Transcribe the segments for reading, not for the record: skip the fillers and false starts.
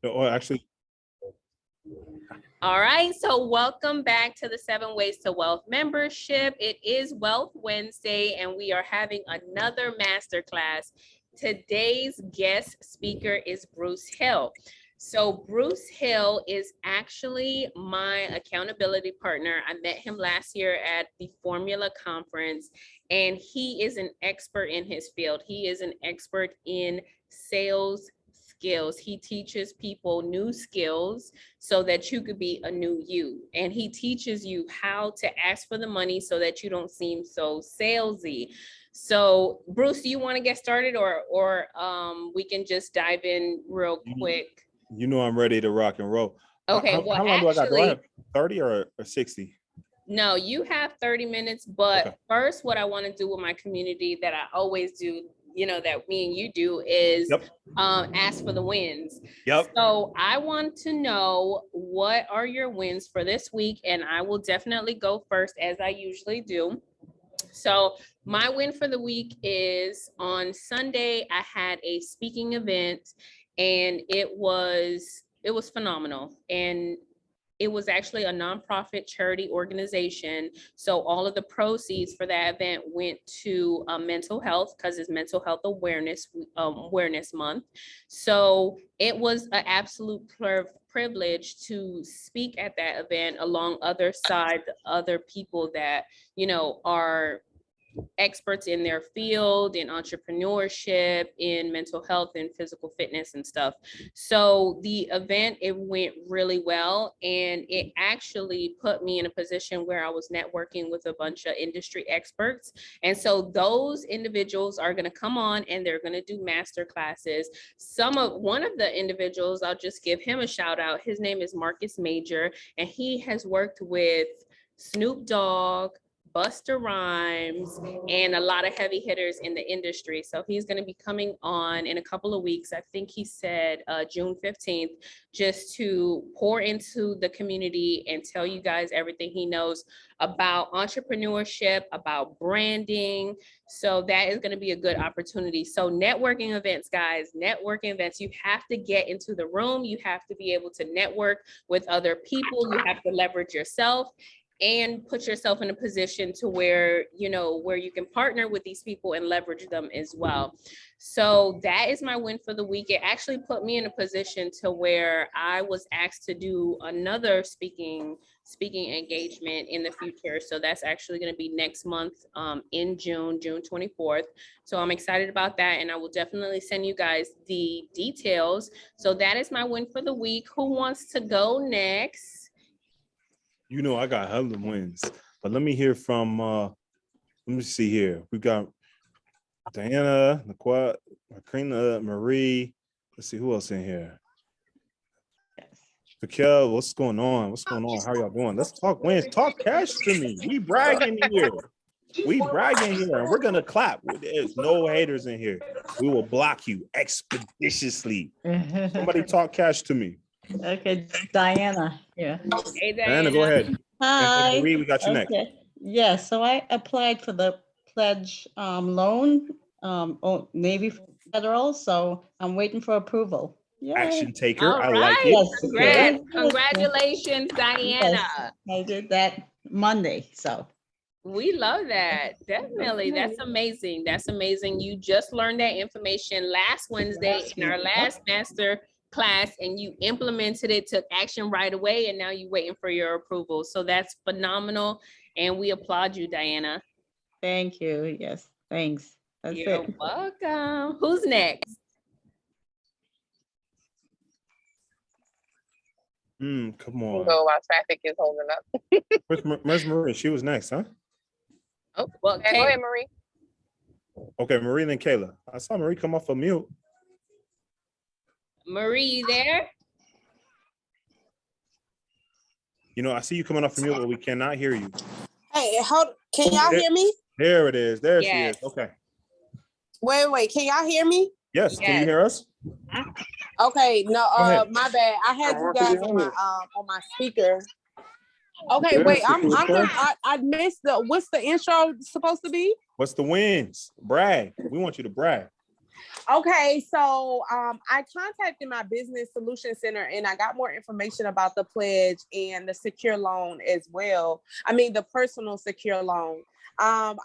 Or actually, All right, so welcome back to the 7 Ways to Wealth membership. It is Wealth Wednesday, and we are having another masterclass. Today's guest speaker is Bruce Hill. So Bruce Hill is actually my accountability partner. I met him last year at the Formula Conference, and he is an expert in his field. He is an expert in sales skills. He teaches people new skills so that you could be a new you. And he teaches you how to ask for the money so that you don't seem so salesy. So Bruce, do you want to get started or we can just dive in real quick? you know I'm ready to rock and roll. Okay, How long do I got? Do I have 30 or 60? No, you have 30 minutes, but Okay. First, what I want to do with my community that I always do, you know, that me and you do is ask for the wins. Yep. So I want to know, what are your wins for this week? And I will definitely go first, as I usually do. So my win for the week is on Sunday, I had a speaking event, and it was phenomenal. And it was actually a nonprofit charity organization. So all of the proceeds for that event went to mental health, because it's Mental Health Awareness Month. So it was an absolute privilege to speak at that event along other people that, you know, are experts in their field, in entrepreneurship, in mental health and physical fitness and stuff. So the event, it went really well, and it actually put me in a position where I was networking with a bunch of industry experts. And so those individuals are going to come on and they're going to do master classes. One of the individuals, I'll just give him a shout out. His name is Marcus Major, and he has worked with Snoop Dogg, Busta Rhymes, and a lot of heavy hitters in the industry. So he's going to be coming on in a couple of weeks. I think he said June 15th, just to pour into the community and tell you guys everything he knows about entrepreneurship, about branding. So that is going to be a good opportunity. So networking events, guys, networking events, you have to get into the room. You have to be able to network with other people. You have to leverage yourself and put yourself in a position to where, you know, where you can partner with these people and leverage them as well. So that is my win for the week. It actually put me in a position to where I was asked to do another speaking engagement in the future. So that's actually going to be next month, in June 24th. So I'm excited about that, and I will definitely send you guys the details. So that is my win for the week. Who wants to go next? You know, I got hella wins, but let me hear from, let me see here. We got Diana, Naquat, Christina, Marie. Let's see who else in here. Raquel, what's going on? What's going on? How y'all doing? Let's talk wins. Talk cash to me. We bragging here. We bragging here, and we're gonna clap. There's no haters in here. We will block you expeditiously. Somebody talk cash to me. Okay, Diana. Yeah. Hey, Diana, go ahead. Hi. And Marie, we got you next. Yeah, so I applied for the pledge loan, Navy Federal, so I'm waiting for approval. Yay. Action taker. All I right. like it. Congrats. Congratulations, Diana. Yes, I did that Monday, so. We love that. Definitely. That's amazing. That's amazing. You just learned that information last Wednesday in our last master class, and you implemented it, took action right away, and now you're waiting for your approval. So that's phenomenal, and we applaud you, Diana. Thank you. Yes, thanks. That's You're it. welcome. Who's next? Come on. Go while traffic is holding up. Where's Marie? She was next, huh? Oh, well, Okay, go ahead, Marie. Okay, Marie, then Kayla. I saw Marie come off a mute. Marie, you there? You know, I see you coming off a mute, but we cannot hear you. Hey, can y'all hear me? There it is. There she Yes. is. Okay. Wait, can y'all hear me? Yes. Can you Yes. hear us? Okay, no, Go ahead. my bad. I had you guys on my speaker. Okay, wait, I missed what's the intro supposed to be? What's the wins? Brag. We want you to brag. Okay, so I contacted my business solution center and I got more information about the pledge and the secure loan as well. I mean the personal secure loan. I'm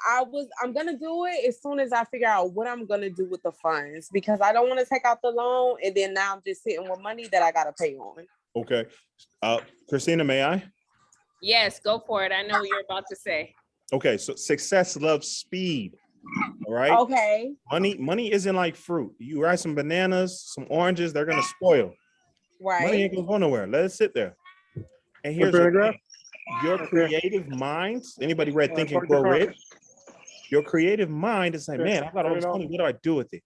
gonna do it as soon as I figure out what I'm gonna do with the funds because I don't want to take out the loan and then now I'm just sitting with money that I gotta pay on. Okay. Christina, may I? Yes, go for it. I know what you're about to say. Okay, so success loves speed. All right. Okay. Money isn't like fruit. You buy some bananas, some oranges, they're gonna spoil. Money Right. ain't gonna go nowhere. Let it sit there. And here's the thing. Your creative minds, anybody read Think and Grow Rich? Your creative mind is like, man, I got all this money. What do I do with it?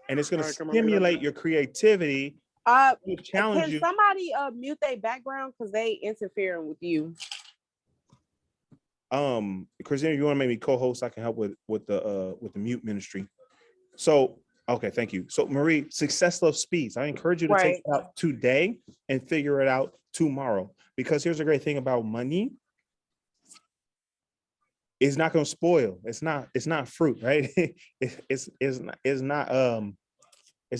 And it's gonna stimulate your creativity. Challenge Can you. somebody mute their background because they interfering with you? Christina, you want to make me co-host? I can help with the mute ministry. So, okay, thank you. So, Marie, success loves speeds. I encourage you to take it out today and figure it out tomorrow. Because here's the great thing about money: it's not going to spoil. It's not fruit, right? It's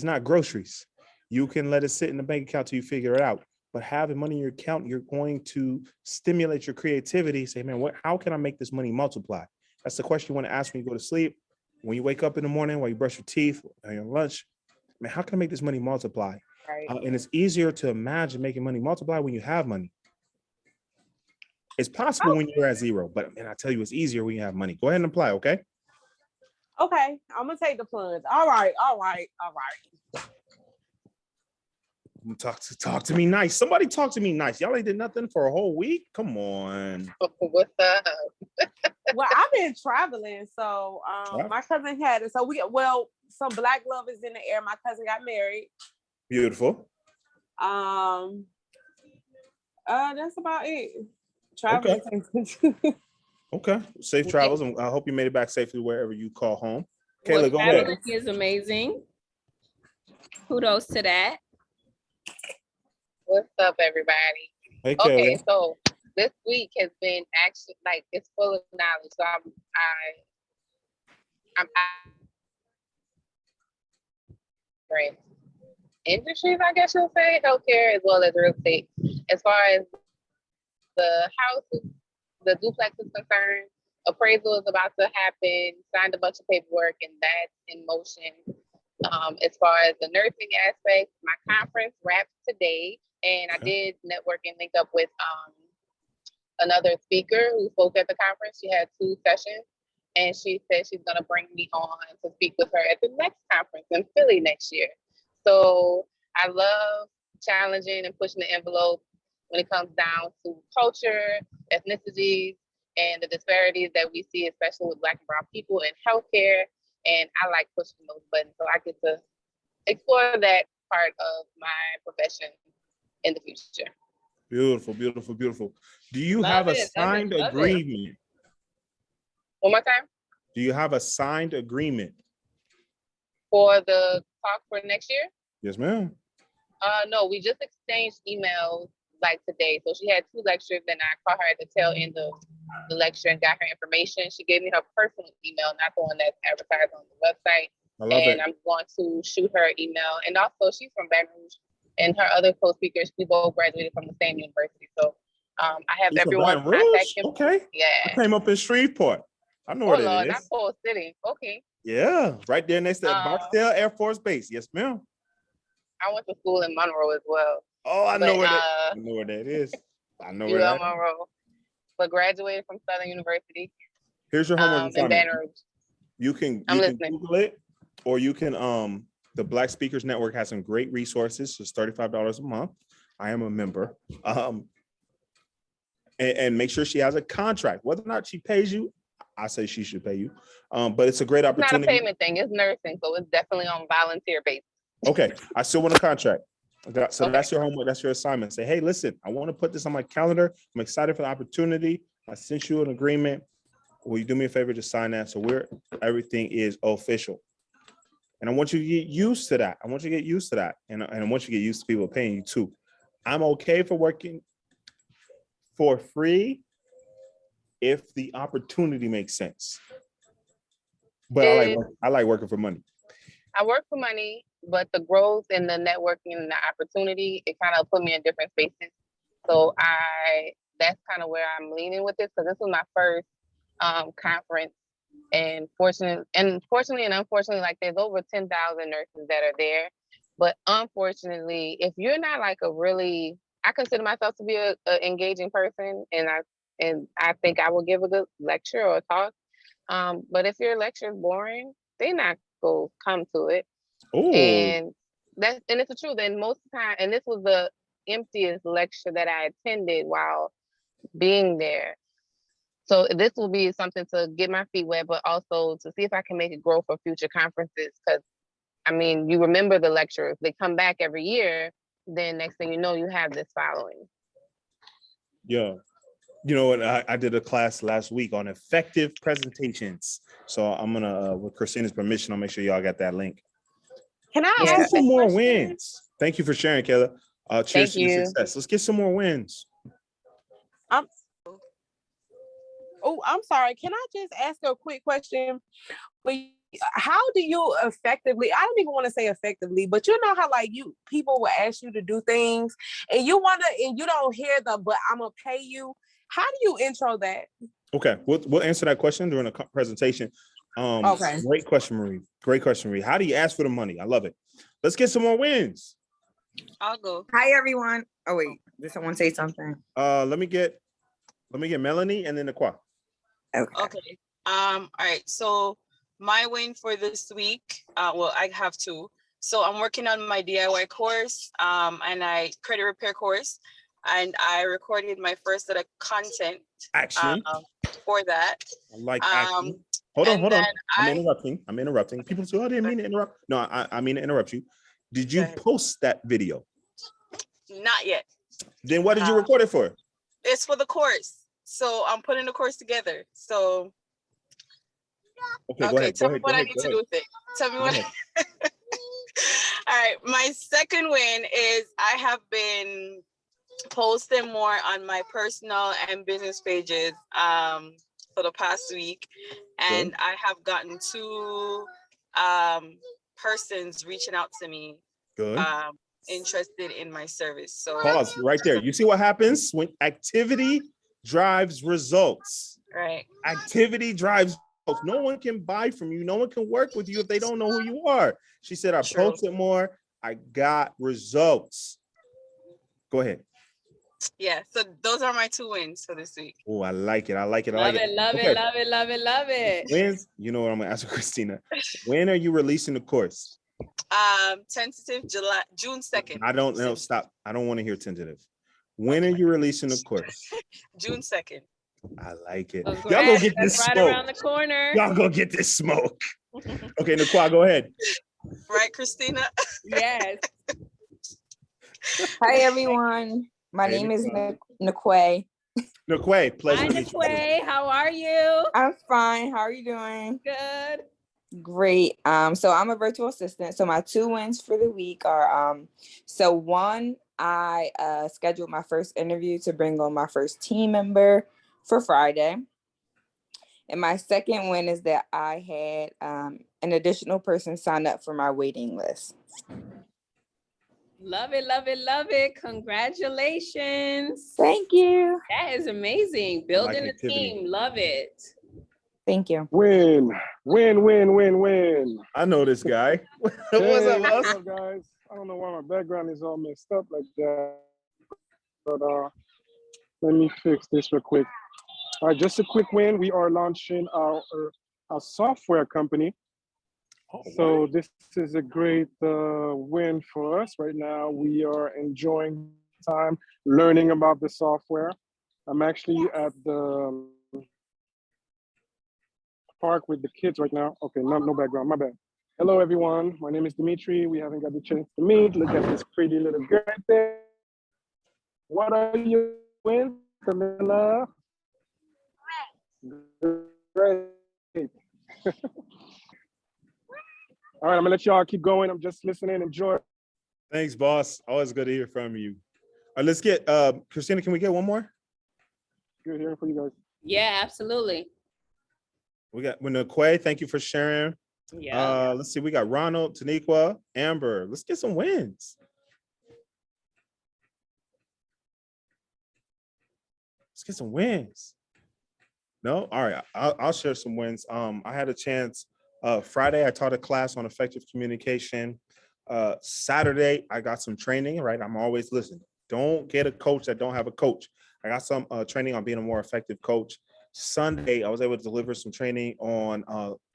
not groceries. You can let it sit in the bank account till you figure it out. But having money in your account, you're going to stimulate your creativity. Say, man, how can I make this money multiply? That's the question you want to ask when you go to sleep. When you wake up in the morning, while you brush your teeth, or your lunch, man, how can I make this money multiply? Right. And it's easier to imagine making money multiply when you have money. It's possible when you're at zero, but man, I tell you, it's easier when you have money. Go ahead and apply, okay? Okay, I'm gonna take the plunge. All right. Talk to me nice. Somebody talk to me nice. Y'all ain't did nothing for a whole week. Come on. What's up? Well, I've been traveling, so my cousin had it. So some black love is in the air. My cousin got married. Beautiful. That's about it. Traveling. Okay. Safe travels, and I hope you made it back safely wherever you call home. Kayla, go ahead. Traveling is amazing. Kudos to that. What's up, everybody? Hey, Kayla. Okay, so this week has been actually like it's full of knowledge. So I'm industries, I guess you'll say, healthcare as well as real estate. As far as the houses, the duplex is concerned, appraisal is about to happen, signed a bunch of paperwork, and that's in motion. As far as the nursing aspect, my conference wrapped today, and I did network and link up with another speaker who spoke at the conference. She had 2 sessions, and she said she's going to bring me on to speak with her at the next conference in Philly next year. So I love challenging and pushing the envelope when it comes down to culture, ethnicities, and the disparities that we see, especially with Black and Brown people in healthcare. And I like pushing those buttons, so I get to explore that part of my profession in the future. Beautiful, beautiful, beautiful. Do you have a signed agreement? One more time? Do you have a signed agreement? For the talk for next year? Yes, ma'am. No, we just exchanged emails like today. So she had 2 lectures, then I called her at the tail end of the lecture and got her information. She gave me her personal email, not the one that's advertised on the website. And I'm going to shoot her email. And also, she's from Baton Rouge, and her other co-speakers, we both graduated from the same university. So I have everyone contact him. Okay. Yeah. I came up in Shreveport. I know where that is. Not Coal City. Okay. Yeah, right there next to Barksdale Air Force Base. Yes, ma'am. I went to school in Monroe as well. Oh, I know where that is. I know where that is. Monroe. But graduated from Southern University. Here's your homework in assignment. Baton Rouge. You can Google it, or you can the Black Speakers Network has some great resources. It's $35 a month. I am a member. And make sure she has a contract. Whether or not she pays you, I say she should pay you. But it's a great opportunity. It's not a payment thing. It's nursing, so it's definitely on volunteer basis. Okay, I still want a contract. So that's your homework. That's your assignment. Say, hey, listen, I want to put this on my calendar. I'm excited for the opportunity. I sent you an agreement. Will you do me a favor? Just sign that. So everything is official. And I want you to get used to that. I want you to get used to that. And I want you to get used to people paying you too. I'm okay for working for free if the opportunity makes sense. But I like working for money. I work for money, but the growth and the networking and the opportunity, it kind of put me in different spaces. So that's kind of where I'm leaning with this, because this was my first conference. And fortunately and unfortunately, like there's over 10,000 nurses that are there. But unfortunately, if you're not like I consider myself to be a engaging person, and I think I will give a good lecture or talk. But if your lecture is boring, they not go come to it. Oh, And it's the truth. And most of the time, and this was the emptiest lecture that I attended while being there. So this will be something to get my feet wet, but also to see if I can make it grow for future conferences. Because I mean, you remember the lecturers, they come back every year, then next thing you know, you have this following. yeah. You know what? I did a class last week on effective presentations. So I'm gonna, with Christina's permission, I'll make sure y'all got that link. Can I Let's Yeah. get ask some a more question? wins. Thank you for sharing, Kayla. Cheers Thank to your you. success. Let's get some more wins. I'm sorry. Can I just ask a quick question? How do you effectively, I don't even want to say effectively, but you know how like people will ask you to do things and you don't hear but I'm gonna pay you. How do you intro that? Okay, we'll answer that question during the presentation. Okay. Great question, Marie. Great question, Marie. How do you ask for the money? I love it. Let's get some more wins. I'll go. Hi, everyone. Oh, wait. Did someone say something? Let me get Melanie and then Aqua. Okay. All right. So my win for this week, well, I have two. So I'm working on my DIY course, and credit repair course, and I recorded my first set of content Action. for that. I like action. Hold on. I'm interrupting. People say, "Oh, I didn't mean to interrupt." No, I mean to interrupt you. Did you post that video? Not yet. Then what did you record it for? It's for the course. So I'm putting the course together. So Okay, go ahead. Tell me what I need to do with it. Tell me what. All right. My second win is I have been posting more on my personal and business pages for the past week, and I have gotten two persons reaching out to me. Good. Interested in my service. So pause right there. You see what happens when activity drives results. Right. Activity drives results. No one can buy from you. No one can work with you if they don't know who you are. She said, I posted more. I got results. Go ahead. Yeah. So those are my two wins for this week. Oh, I like it. I like it. Love it. When's, you know what I'm going to ask Christina. When are you releasing the course? Tentative June 2nd. I don't know. Stop. I don't want to hear tentative. When are you releasing the course? June 2nd. I like it. Congrats. Y'all go get this That's right smoke. around the corner. Y'all go get this smoke. Okay, Naquan, go ahead. Right, Christina? Yes. Hi, everyone. My name is Naquay. Naquay, pleasure Hi, to meet you. Naquay. How are you? I'm fine. How are you doing? Good. Great. So I'm a virtual assistant. So my two wins for the week are so one, I scheduled my first interview to bring on my first team member for Friday. And my second win is that I had an additional person sign up for my waiting list. Love it. Congratulations. Thank you. That is amazing. Building a activity. team. Love it. Thank you. Win. I know this guy. What's up, boss? What's up, guys? I don't know why my background is all messed up like that, but let me fix this real quick. All right, just a quick win. We are launching our software company. So this is a great win for us right now. We are enjoying time learning about the software. I'm actually at the park with the kids right now. Okay, no background, my bad. Hello, everyone. My name is Dimitri. We haven't got the chance to meet. Look at this pretty little girl right there. What are you doing, Camilla? Great. All right, I'm gonna let y'all keep going. I'm just listening. Enjoy. Thanks, boss. Always good to hear from you. All right, let's get Christina. Can we get one more? Good hearing from you guys. Yeah, absolutely. We got Naquay. Thank you for sharing. Yeah. Let's see. We got Ronald, Taniqua, Amber. Let's get some wins. Let's get some wins. No, all right. I'll share some wins. I had a chance. Friday, I taught a class on effective communication. Saturday, I got some training. Right, I'm always listening. Don't get a coach that don't have a coach. I got some training on being a more effective coach. Sunday, I was able to deliver some training on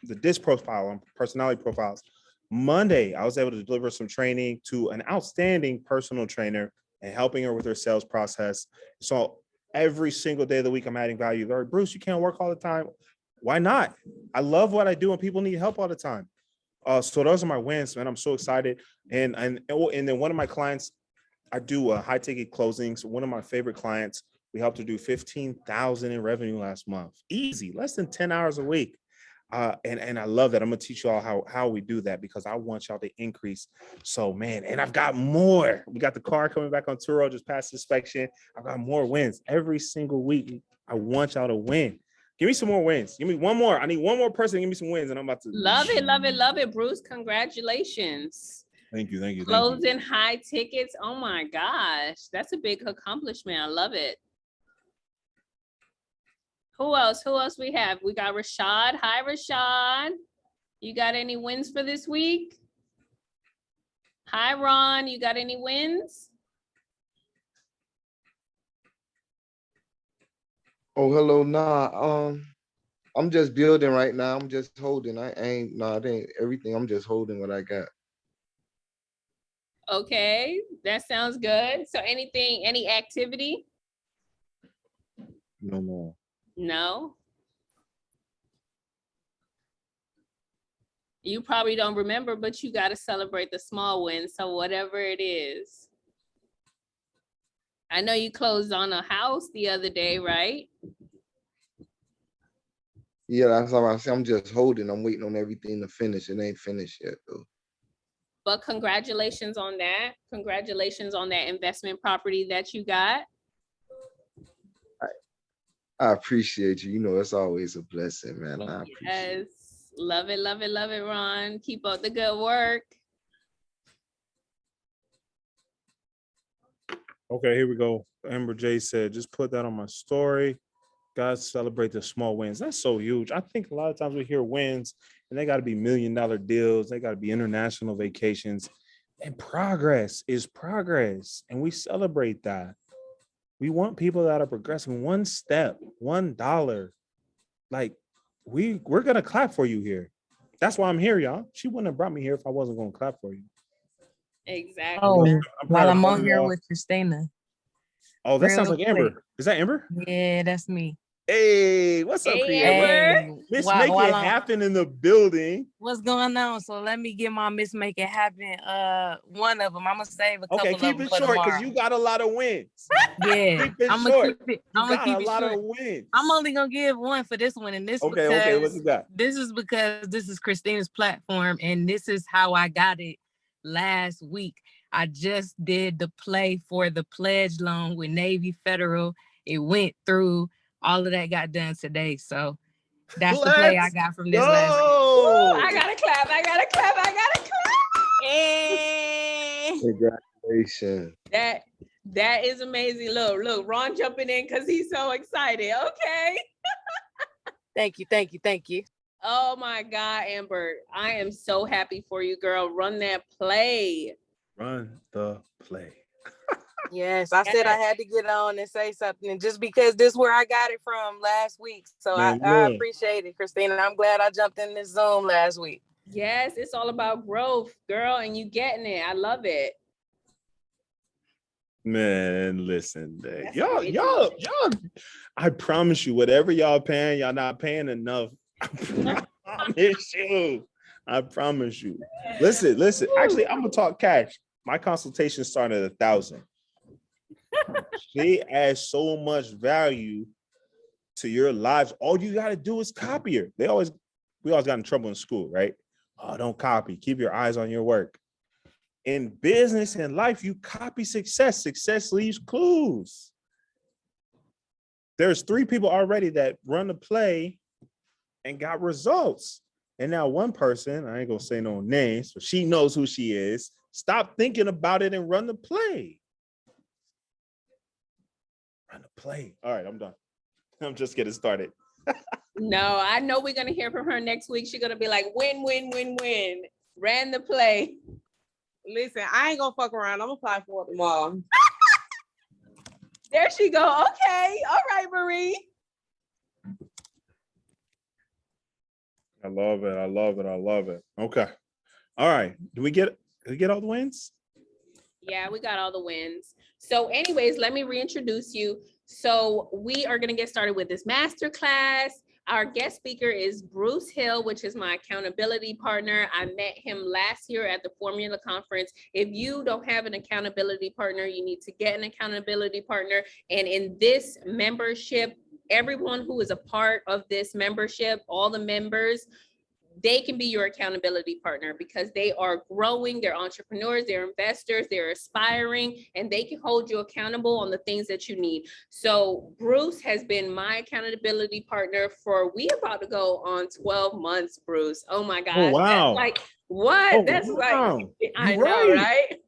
the DISC profile, on personality profiles. Monday, I was able to deliver some training to an outstanding personal trainer and helping her with her sales process. So every single day of the week, I'm adding value. All right, Bruce, you can't work all the time. Why not? I love what I do, and people need help all the time. So those are my wins, man. I'm so excited. And then one of my clients, I do high ticket closings. One of my favorite clients, we helped her do 15,000 in revenue last month. Easy, less than 10 hours a week. And I love that. I'm gonna teach you all how we do that because I want y'all to increase. So man, and I've got more. We got the car coming back on Turo, just passed inspection. I've got more wins every single week. I want y'all to win. Give me some more wins. Give me one more. I need one more person to give me some wins, and I'm about to Love it, love it, love it, Bruce. Congratulations. Thank you. Closing high tickets. Oh my gosh, that's a big accomplishment. I love it. Who else? Who else we have? We got Rashad. Hi, Rashad. You got any wins for this week? Hi, Ron. You got any wins? Oh, hello. Nah, I'm just building right now. I'm just holding. It ain't everything. I'm just holding what I got. Okay, that sounds good. So anything, any activity? No more. No. You probably don't remember, but you got to celebrate the small wins. So whatever it is. I know you closed on a house the other day, right? Yeah, that's all I say. I'm just holding. I'm waiting on everything to finish. It ain't finished yet, though. But congratulations on that. Congratulations on that investment property that you got. I appreciate you. You know, it's always a blessing, man. I appreciate it. Yes. Love it, love it, love it, Ron. Keep up the good work. Okay, here we go. Amber J said, just put that on my story. Guys, celebrate the small wins. That's so huge. I think a lot of times we hear wins and they got to be $1 million deals. They got to be international vacations. And progress is progress. And we celebrate that. We want people that are progressing one step, $1. Like we're going to clap for you here. That's why I'm here, y'all. She wouldn't have brought me here if I wasn't going to clap for you. Exactly. Oh, while I'm proud of on here y'all. with Christina. Oh, that sounds Real like Amber. quick. Is that Amber? Yeah, that's me. Hey, what's up, Hey, Creator? Amber. Miss while Make It I'm- Happen in the building. What's going on? So let me get my Miss Make It Happen. One of them. I'm gonna save a couple Okay, of keep them it for short because tomorrow. you got a lot of wins. Yeah, Keep it I'm short. gonna keep it. You I'm gonna got keep a it lot short. of wins. I'm only gonna give one for this one, and this Okay, because what you got? this is because this is Christina's platform, and this is how I got it last week. I just did the play for the pledge loan with Navy Federal. It went through. All of that got done today, so that's the play I Let's got from this go. last week. Woo, I gotta clap. I gotta clap. I gotta clap. Hey. Congratulations. That is amazing. Look, Ron jumping in because he's so excited. Okay. Thank you. Oh my God, Amber. I am so happy for you, girl. Run that play. Run the play. Yes, I said I had to get on and say something, and just because this is where I got it from last week. So Man, I look. appreciate it, Christina. I'm glad I jumped in this Zoom last week. Yes, it's all about growth, girl, and you getting it. I love it. Man, listen, That's y'all, amazing. I promise you, whatever y'all paying, y'all not paying enough. I promise you. Listen. Actually, I'm gonna talk cash. My consultation started at 1,000. She adds so much value to your lives. All you gotta do is copy her. We always got in trouble in school, right? Oh, don't copy. Keep your eyes on your work. In business and life, you copy success. Success leaves clues. There's 3 people already that run the play and got results. And now one person, I ain't gonna say no names, but she knows who she is. Stop thinking about it and run the play. Run the play. All right, I'm done. I'm just getting started. No, I know we're gonna hear from her next week. She's gonna be like, win, win, win, win. Ran the play. Listen, I ain't gonna fuck around. I'm gonna apply for it tomorrow. There she go. Okay. All right, Marie. I love it. I love it. I love it. Okay. All right. Did we get all the wins? Yeah, we got all the wins. So anyways, let me reintroduce you. So we are going to get started with this masterclass. Our guest speaker is Bruce Hill, which is my accountability partner. I met him last year at the Formula Conference. If you don't have an accountability partner, you need to get an accountability partner. And in this membership, everyone who is a part of this membership, all the members, they can be your accountability partner because they are growing, they're entrepreneurs, they're investors, they're aspiring, and they can hold you accountable on the things that you need. So Bruce has been my accountability partner for, we about to go on 12 months, Bruce. Oh my gosh. Oh, wow. That's like, what? Oh, That's wow. like, I You're know, right? right?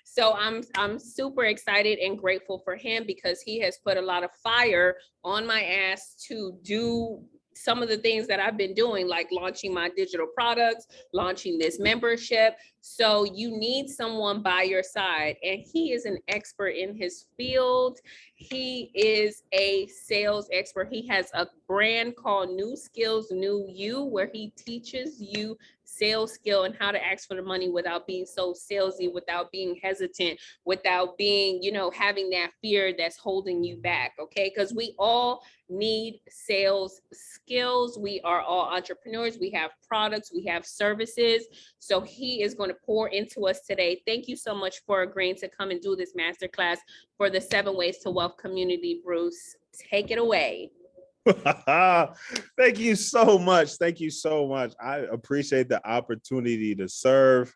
So I'm super excited and grateful for him because he has put a lot of fire on my ass to do some of the things that I've been doing, like launching my digital products, launching this membership. So you need someone by your side, and he is an expert in his field. He is a sales expert. He has a brand called New Skills, New You, where he teaches you sales skill and how to ask for the money without being so salesy, without being hesitant, without being, having that fear that's holding you back. Okay. Because we all need sales skills. We are all entrepreneurs. We have products, we have services. So he is going to pour into us today. Thank you so much for agreeing to come and do this masterclass for the 7 Ways to Wealth community. Bruce, take it away. Thank you so much. Thank you so much. I appreciate the opportunity to serve.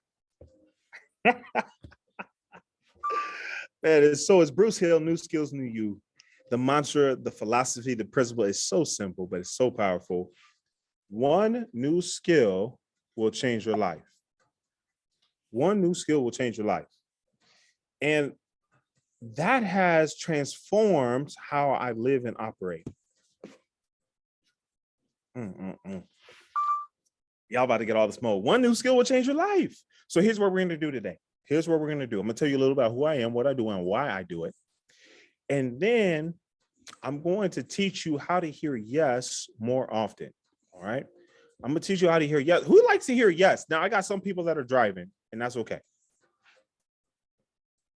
Man, it's Bruce Hill, New Skills, New You. The mantra, the philosophy, the principle is so simple, but it's so powerful. One new skill will change your life. One new skill will change your life. And that has transformed how I live and operate. Y'all about to get all the smoke. One new skill will change your life. So here's what we're going to do today. Here's what we're going to do. I'm going to tell you a little about who I am, what I do, and why I do it. And then I'm going to teach you how to hear yes more often. All right. I'm going to teach you how to hear yes. Who likes to hear yes? Now, I got some people that are driving, and that's okay.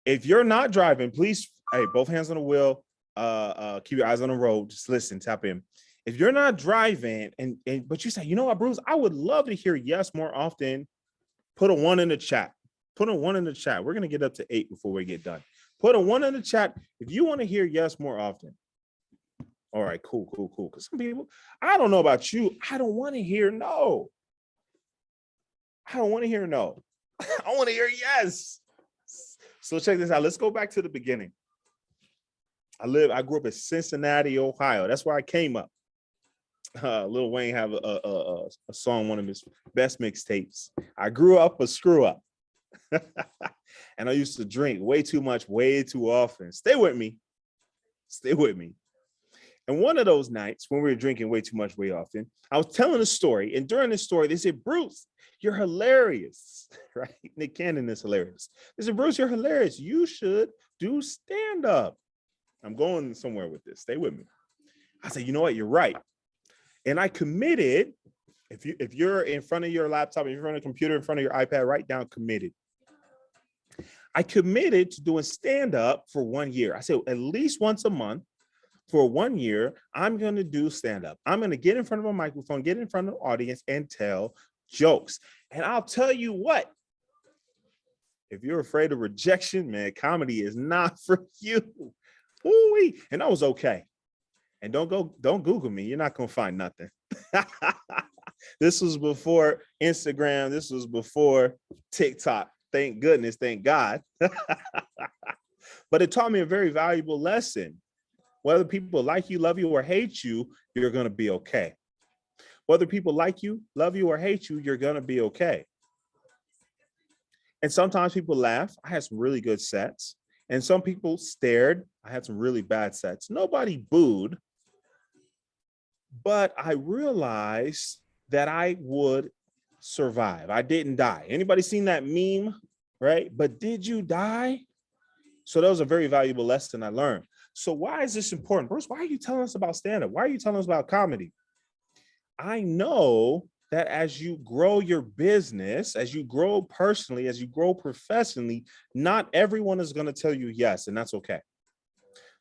If you're not driving, please, hey, both hands on the wheel, keep your eyes on the road. Just listen, tap in. If you're not driving, but you say, you know what, Bruce, I would love to hear yes more often, put a 1 in the chat. Put a 1 in the chat. We're going to get up to 8 before we get done. Put a 1 in the chat if you want to hear yes more often. All right, cool. Because some people, I don't know about you, I don't want to hear no. I don't want to hear no. I want to hear yes. So check this out. Let's go back to the beginning. I grew up in Cincinnati, Ohio. That's where I came up. Lil Wayne have a song, one of his best mixtapes. I grew up a screw up. And I used to drink way too much, way too often. Stay with me. And one of those nights when we were drinking way too much, way often, I was telling a story. And during this story, they said, Bruce, you're hilarious, right? Nick Cannon is hilarious. They said, Bruce, you're hilarious. You should do stand-up. I'm going somewhere with this. Stay with me. I said, you know what? You're right. And I committed, if you're in front of your laptop, if you're on a computer, in front of your iPad, write down committed. I committed to doing stand-up for 1 year. I said, at least once a month for 1 year, I'm going to do stand-up. I'm going to get in front of a microphone, get in front of the audience and tell jokes. And I'll tell you what, if you're afraid of rejection, man, comedy is not for you. Ooh-wee. And that was okay. And don't Google me. You're not going to find nothing. This was before Instagram. This was before TikTok. Thank goodness. Thank God. But it taught me a very valuable lesson. Whether people like you, love you, or hate you, you're going to be okay. Whether people like you, love you, or hate you, you're gonna be okay. And sometimes people laugh. I had some really good sets. And some people stared. I had some really bad sets. Nobody booed. But I realized that I would survive. I didn't die. Anybody seen that meme? Right? But did you die? So that was a very valuable lesson I learned. So why is this important? Bruce, why are you telling us about stand-up? Why are you telling us about comedy? I know that as you grow your business, as you grow personally, as you grow professionally, not everyone is going to tell you yes, and that's okay.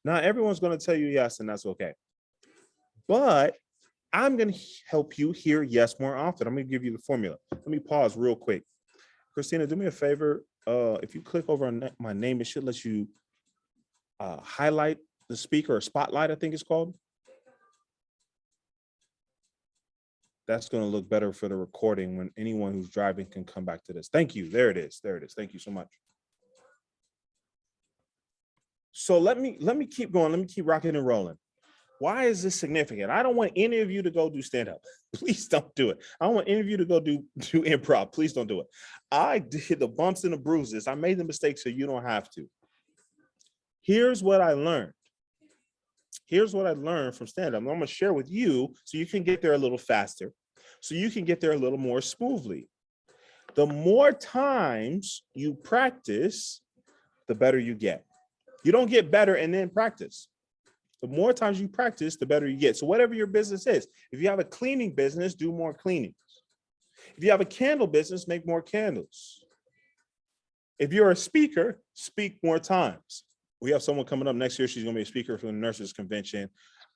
Not everyone's going to tell you yes, and that's okay. But I'm going to help you hear yes more often. I'm going to give you the formula. Let me pause real quick. Christina, do me a favor. If you click over on my name, it should let you highlight the speaker, or spotlight, I think it's called. That's going to look better for the recording when anyone who's driving can come back to this. Thank you. There it is. There it is. Thank you so much. So let me keep going. Let me keep rocking and rolling. Why is this significant? I don't want any of you to go do stand-up. Please don't do it. I don't want any of you to go do improv. Please don't do it. I did the bumps and the bruises. I made the mistakes so you don't have to. Here's what I learned. Here's what I learned from stand-up. I'm going to share with you so you can get there a little faster, so you can get there a little more smoothly. The more times you practice, the better you get. You don't get better and then practice. The more times you practice, the better you get. So whatever your business is, if you have a cleaning business, do more cleanings. If you have a candle business, make more candles. If you're a speaker, speak more times. We have someone coming up next year. She's going to be a speaker for the nurses convention.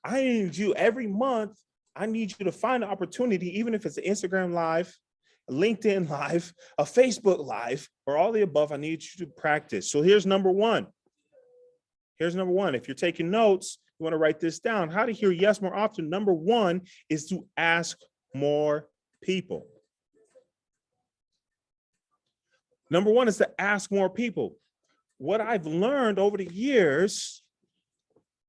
I need you every month. I need you to find an opportunity, even if it's an Instagram live, a LinkedIn live, a Facebook live, or all the above. I need you to practice. So here's number one. Here's number one. If you're taking notes, you want to write this down. How to hear yes more often. Number one is to ask more people. Number one is to ask more people. What I've learned over the years,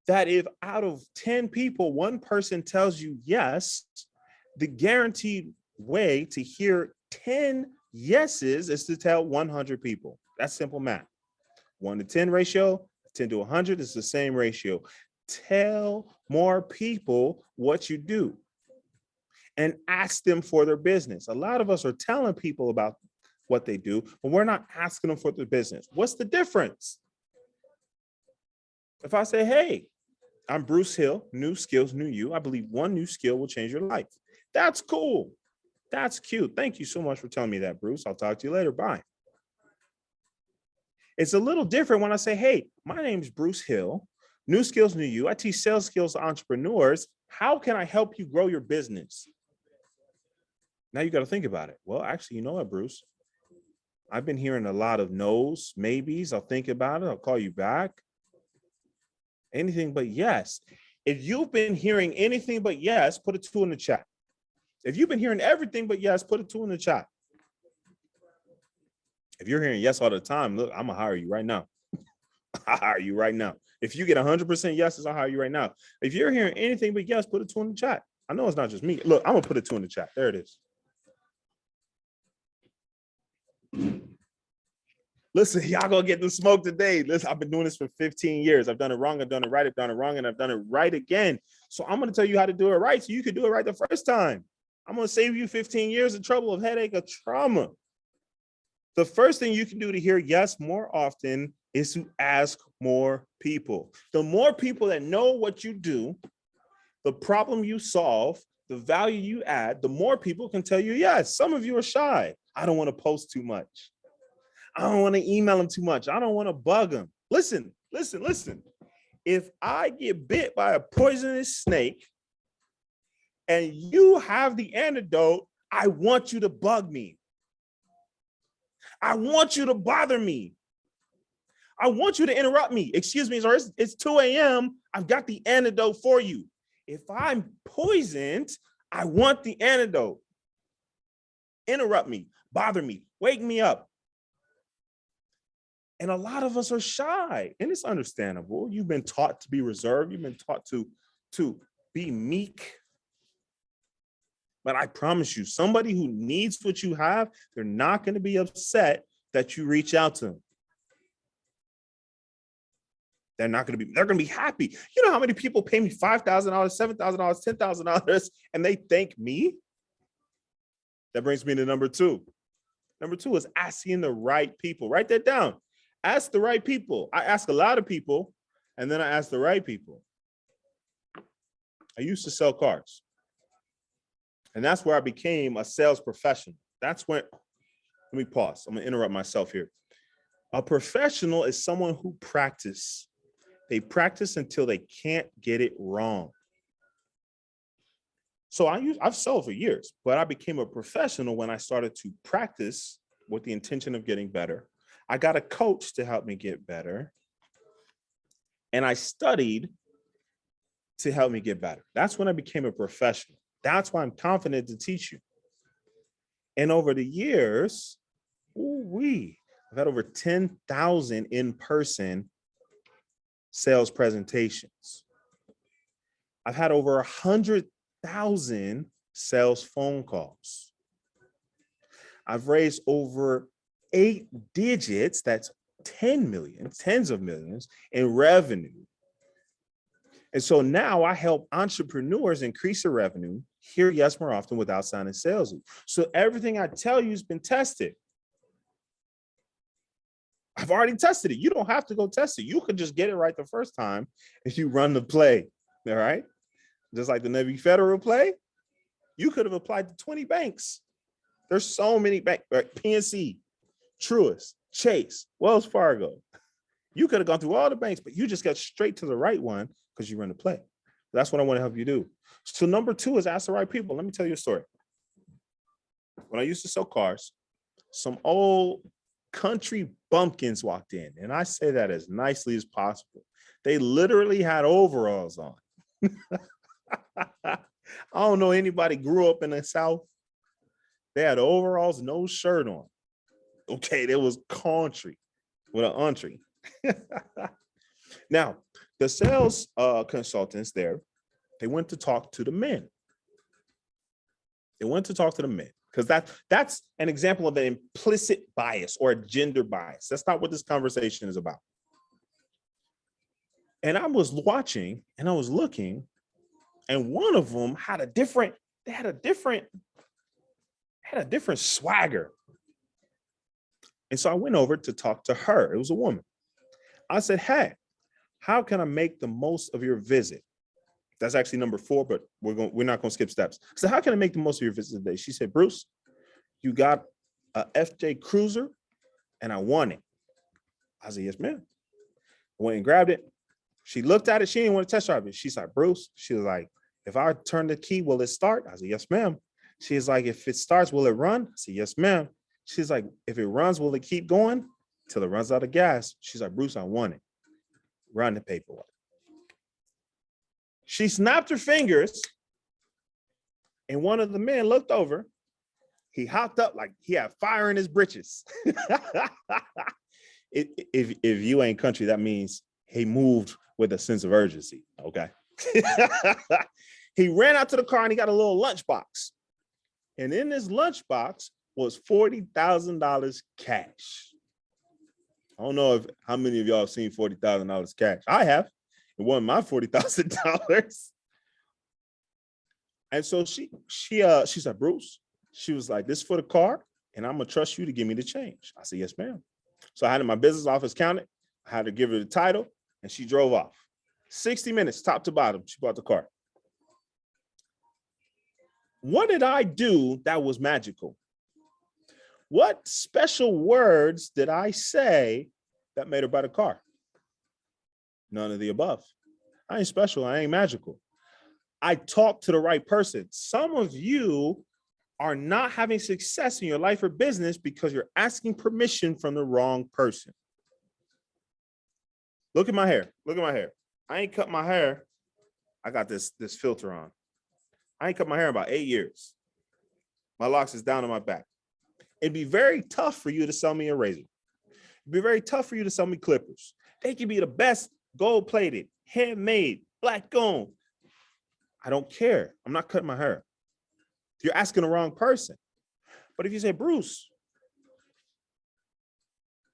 that if out of 10 people, one person tells you yes, the guaranteed way to hear 10 yeses is to tell 100 people. That's simple math. 1 to 10 ratio, 10 to 100 is the same ratio. Tell more people what you do and ask them for their business. A lot of us are telling people about what they do, but we're not asking them for their business. What's the difference? If I say, hey, I'm Bruce Hill, new skills, new you. I believe one new skill will change your life. That's cool. That's cute. Thank you so much for telling me that, Bruce. I'll talk to you later. Bye. It's a little different when I say, hey, my name is Bruce Hill, new skills, new you. I teach sales skills to entrepreneurs. How can I help you grow your business? Now you got to think about it. Well, actually, you know what, Bruce? I've been hearing a lot of no's, maybes. I'll think about it. I'll call you back. Anything but yes. If you've been hearing anything but yes, put a 2 in the chat. If you've been hearing everything but yes, put a 2 in the chat. If you're hearing yes all the time, look, I'm going to hire you right now. I'll hire you right now. If you get 100% yeses, I'll hire you right now. If you're hearing anything but yes, put a 2 in the chat. I know it's not just me. Look, I'm going to put a 2 in the chat. There it is. Listen, y'all gonna get the smoke today. Listen, I've been doing this for 15 years. I've done it wrong, I've done it right, I've done it wrong, and I've done it right again. So I'm gonna tell you how to do it right so you can do it right the first time. I'm gonna save you 15 years of trouble, of headache, of trauma. The first thing you can do to hear yes more often is to ask more people. The more people that know what you do, the problem you solve, the value you add, the more people can tell you yes. Some of you are shy. I don't want to post too much. I don't want to email them too much. I don't want to bug them. Listen. If I get bit by a poisonous snake and you have the antidote, I want you to bug me. I want you to bother me. I want you to interrupt me. Excuse me, sir, it's 2 a.m. I've got the antidote for you. If I'm poisoned, I want the antidote. Interrupt me, bother me, wake me up. And a lot of us are shy, and it's understandable. You've been taught to be reserved. You've been taught to be meek. But I promise you, somebody who needs what you have, they're not going to be upset that you reach out to them. They're going to be happy. You know how many people pay me $5,000, $7,000, $10,000, and they thank me? That brings me to number two. Number two is asking the right people. Write that down. Ask the right people. I ask a lot of people, and then I ask the right people. I used to sell cars. And that's where I became a sales professional. That's when, let me pause. I'm going to interrupt myself here. A professional is someone who practice. They practice until they can't get it wrong. So I've sold for years, but I became a professional when I started to practice with the intention of getting better. I got a coach to help me get better. And I studied to help me get better. That's when I became a professional. That's why I'm confident to teach you. And over the years, I've had over 10,000 in-person sales presentations. I've had over 100,000 sales phone calls. I've raised over 8 digits, that's 10 million, tens of millions in revenue. And so now I help entrepreneurs increase their revenue, hear yes more often without sounding salesy. So everything I tell you has been tested. I've already tested it. You don't have to go test it. You could just get it right the first time if you run the play, all right? Just like the Navy Federal play, you could have applied to 20 banks. There's so many banks, right? PNC, Truist, Chase, Wells Fargo. You could have gone through all the banks, but you just got straight to the right one because you run the play. That's what I want to help you do. So number two is ask the right people. Let me tell you a story. When I used to sell cars, some old country bumpkins walked in, and I say that as nicely as possible. They literally had overalls on. I don't know anybody grew up in the South. They had overalls, no shirt on. Okay, there was country with an entree. Now, the sales consultants there, they went to talk to the men. They went to talk to the men because that's an example of an implicit bias or a gender bias. That's not what this conversation is about. And I was watching and I was looking, and one of them had a different swagger. And so I went over to talk to her. It was a woman. I said, hey, how can I make the most of your visit? That's actually number 4, but we're not going to skip steps. So how can I make the most of your visit today? She said, Bruce, you got a FJ Cruiser and I want it. I said, yes, ma'am. I went and grabbed it. She looked at it. She didn't want to test drive it. She's like, Bruce, she was like, if I turn the key, will it start? I said, yes, ma'am. She's like, if it starts, will it run? I said, yes, ma'am. She's like, if it runs, will it keep going till it runs out of gas? She's like, Bruce, I want it. Run the paperwork. She snapped her fingers, and one of the men looked over. He hopped up like he had fire in his britches. If you ain't country, that means he moved with a sense of urgency, okay? He ran out to the car and he got a little lunchbox. And in this lunchbox was $40,000 cash. I don't know how many of y'all have seen $40,000 cash. I have. It wasn't my $40,000. And so she said, Bruce, she was like, this is for the car, and I'm gonna trust you to give me the change. I said, yes, ma'am. So I had my business office counted. I had to give her the title, and she drove off. 60 minutes, top to bottom, she bought the car. What did I do that was magical? What special words did I say that made her buy the car? None of the above. I ain't special. I ain't magical. I talked to the right person. Some of you are not having success in your life or business because you're asking permission from the wrong person. Look at my hair. Look at my hair. I ain't cut my hair. I got this filter on. I ain't cut my hair in about 8 years. My locks is down on my back. It'd be very tough for you to sell me a razor. It'd be very tough for you to sell me clippers. They could be the best gold-plated, handmade, black-owned. I don't care. I'm not cutting my hair. You're asking the wrong person. But if you say, Bruce,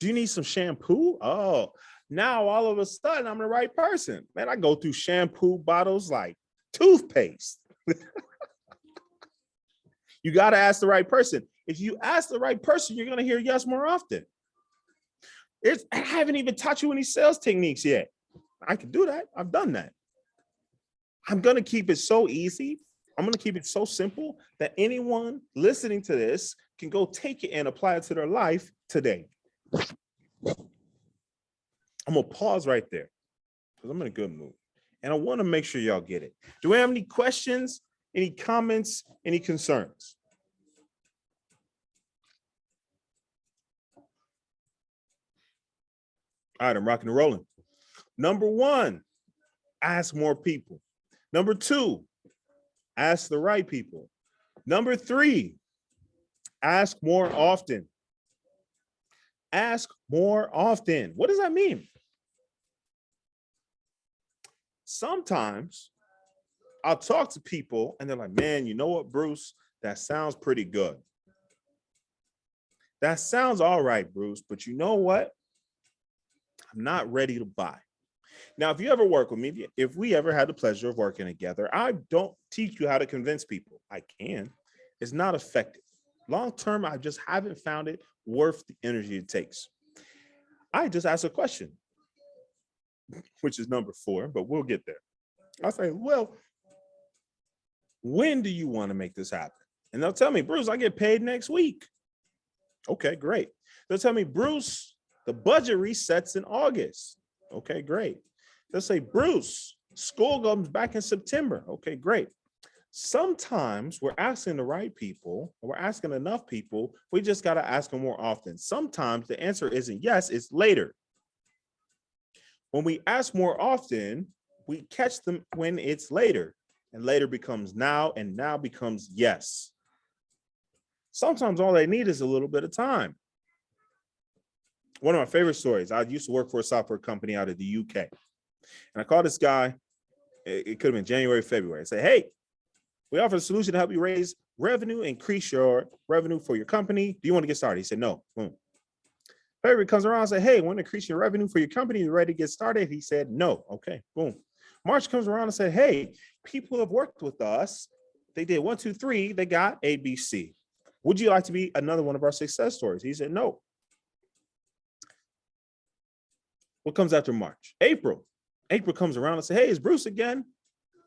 do you need some shampoo? Oh, now all of a sudden I'm the right person. Man, I go through shampoo bottles like toothpaste. You got to ask the right person. If you ask the right person, you're going to hear yes more often. I haven't even taught you any sales techniques yet. I can do that. I've done that. I'm going to keep it so easy. I'm going to keep it so simple that anyone listening to this can go take it and apply it to their life today. I'm going to pause right there because I'm in a good mood. And I want to make sure y'all get it. Do we have any questions, any comments, any concerns? All right, I'm rocking and rolling. Number 1, ask more people. Number 2, ask the right people. Number 3, ask more often. Ask more often. What does that mean? Sometimes I'll talk to people and they're like, man, you know what, Bruce? That sounds pretty good. That sounds all right, Bruce, but you know what? I'm not ready to buy. Now, if you ever work with me, if we ever had the pleasure of working together, I don't teach you how to convince people. I can. It's not effective. Long term, I just haven't found it worth the energy it takes. I just ask a question, which is number 4, but we'll get there. I say, well, when do you want to make this happen? And they'll tell me, Bruce, I get paid next week. Okay, great. They'll tell me, Bruce, the budget resets in August. Okay, great. They'll say, Bruce, school comes back in September. Okay, great. Sometimes we're asking the right people, or we're asking enough people. We just got to ask them more often. Sometimes the answer isn't yes, it's later. When we ask more often, we catch them when it's later, and later becomes now, and now becomes yes. Sometimes all they need is a little bit of time. One of my favorite stories, I used to work for a software company out of the UK. And I called this guy, it could have been January, February. I said, hey, we offer a solution to help you raise revenue, increase your revenue for your company. Do you want to get started? He said, no. Boom. February comes around and said, hey, want to increase your revenue for your company? You ready to get started? He said, no. Okay, boom. March comes around and said, hey, people have worked with us. They did 1, 2, 3. They got ABC. Would you like to be another one of our success stories? He said, no. What comes after March? April. April comes around and says, hey, it's Bruce again.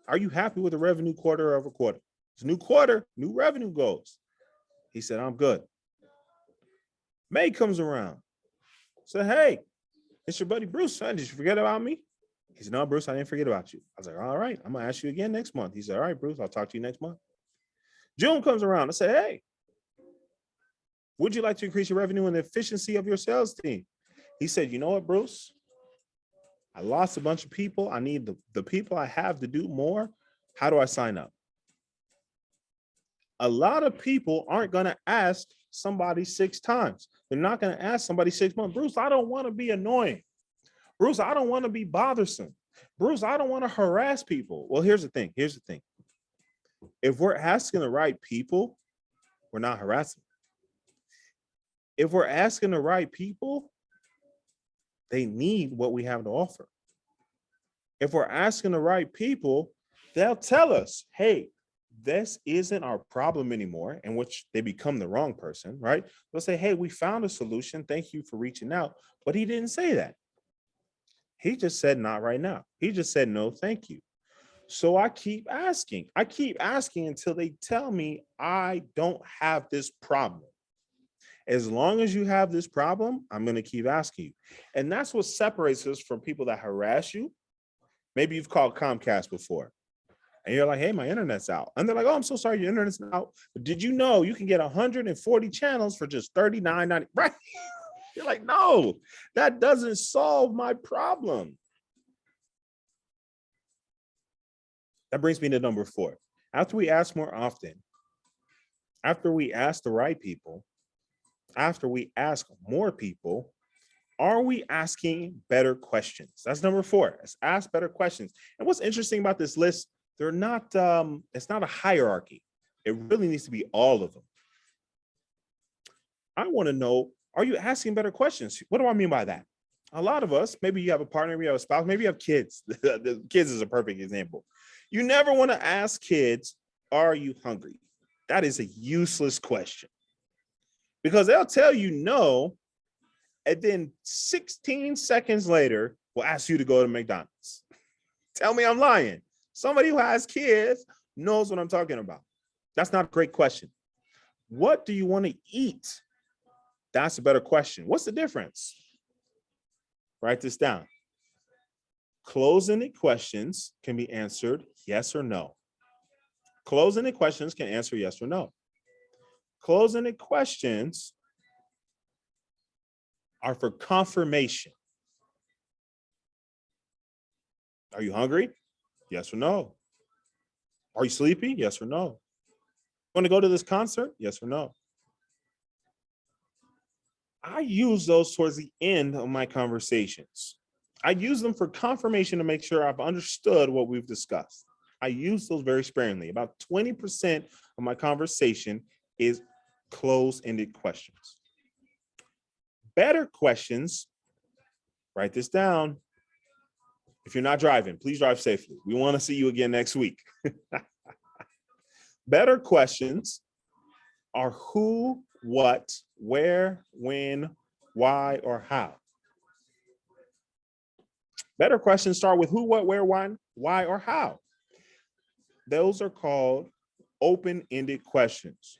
Are you happy with the revenue quarter over quarter? It's a new quarter, new revenue goals. He said, I'm good. May comes around. Said, hey, it's your buddy Bruce. Son, did you forget about me? He said, no, Bruce, I didn't forget about you. I was like, all right, I'm going to ask you again next month. He said, all right, Bruce, I'll talk to you next month. June comes around. I said, hey, would you like to increase your revenue and the efficiency of your sales team? He said, you know what, Bruce? I lost a bunch of people. I need the people I have to do more. How do I sign up? A lot of people aren't going to ask somebody 6 times. They're not going to ask somebody 6 months. Bruce, I don't want to be annoying. Bruce, I don't want to be bothersome. Bruce, I don't want to harass people. Well, here's the thing. Here's the thing. If we're asking the right people, we're not harassing. If we're asking the right people, they need what we have to offer. If we're asking the right people, they'll tell us, hey, this isn't our problem anymore, in which they become the wrong person, right? They'll say, hey, we found a solution. Thank you for reaching out. But he didn't say that. He just said, not right now. He just said, no, thank you. So I keep asking. I keep asking until they tell me I don't have this problem. As long as you have this problem, I'm going to keep asking you. And that's what separates us from people that harass you. Maybe you've called Comcast before. And you're like, hey, my internet's out. And they're like, oh, I'm so sorry, your internet's out. But did you know you can get 140 channels for just $39.90? Right? You're like, no, that doesn't solve my problem. That brings me to number 4. After we ask more often, after we ask the right people, after we ask more people, are we asking better questions? That's number 4. Let's ask better questions. And what's interesting about this list, they're not, it's not a hierarchy. It really needs to be all of them. I want to know, are you asking better questions? What do I mean by that? A lot of us, maybe you have a partner, maybe you have a spouse, maybe you have kids. The kids is a perfect example. You never want to ask kids, are you hungry? That is a useless question because they'll tell you no, and then 16 seconds later, will ask you to go to McDonald's. Tell me I'm lying. Somebody who has kids knows what I'm talking about. That's not a great question. What do you want to eat? That's a better question. What's the difference? Write this down. Closed-ended questions can be answered yes or no. Closed-ended questions can answer yes or no. Closed-ended questions are for confirmation. Are you hungry? Yes or no. Are you sleepy? Yes or no. Want to go to this concert? Yes or no. I use those towards the end of my conversations. I use them for confirmation to make sure I've understood what we've discussed. I use those very sparingly. About 20% of my conversation is closed-ended questions. Better questions, write this down. If you're not driving, please drive safely. We want to see you again next week. Better questions are who, what, where, when, why, or how. Better questions start with who, what, where, when, why, or how. Those are called open-ended questions.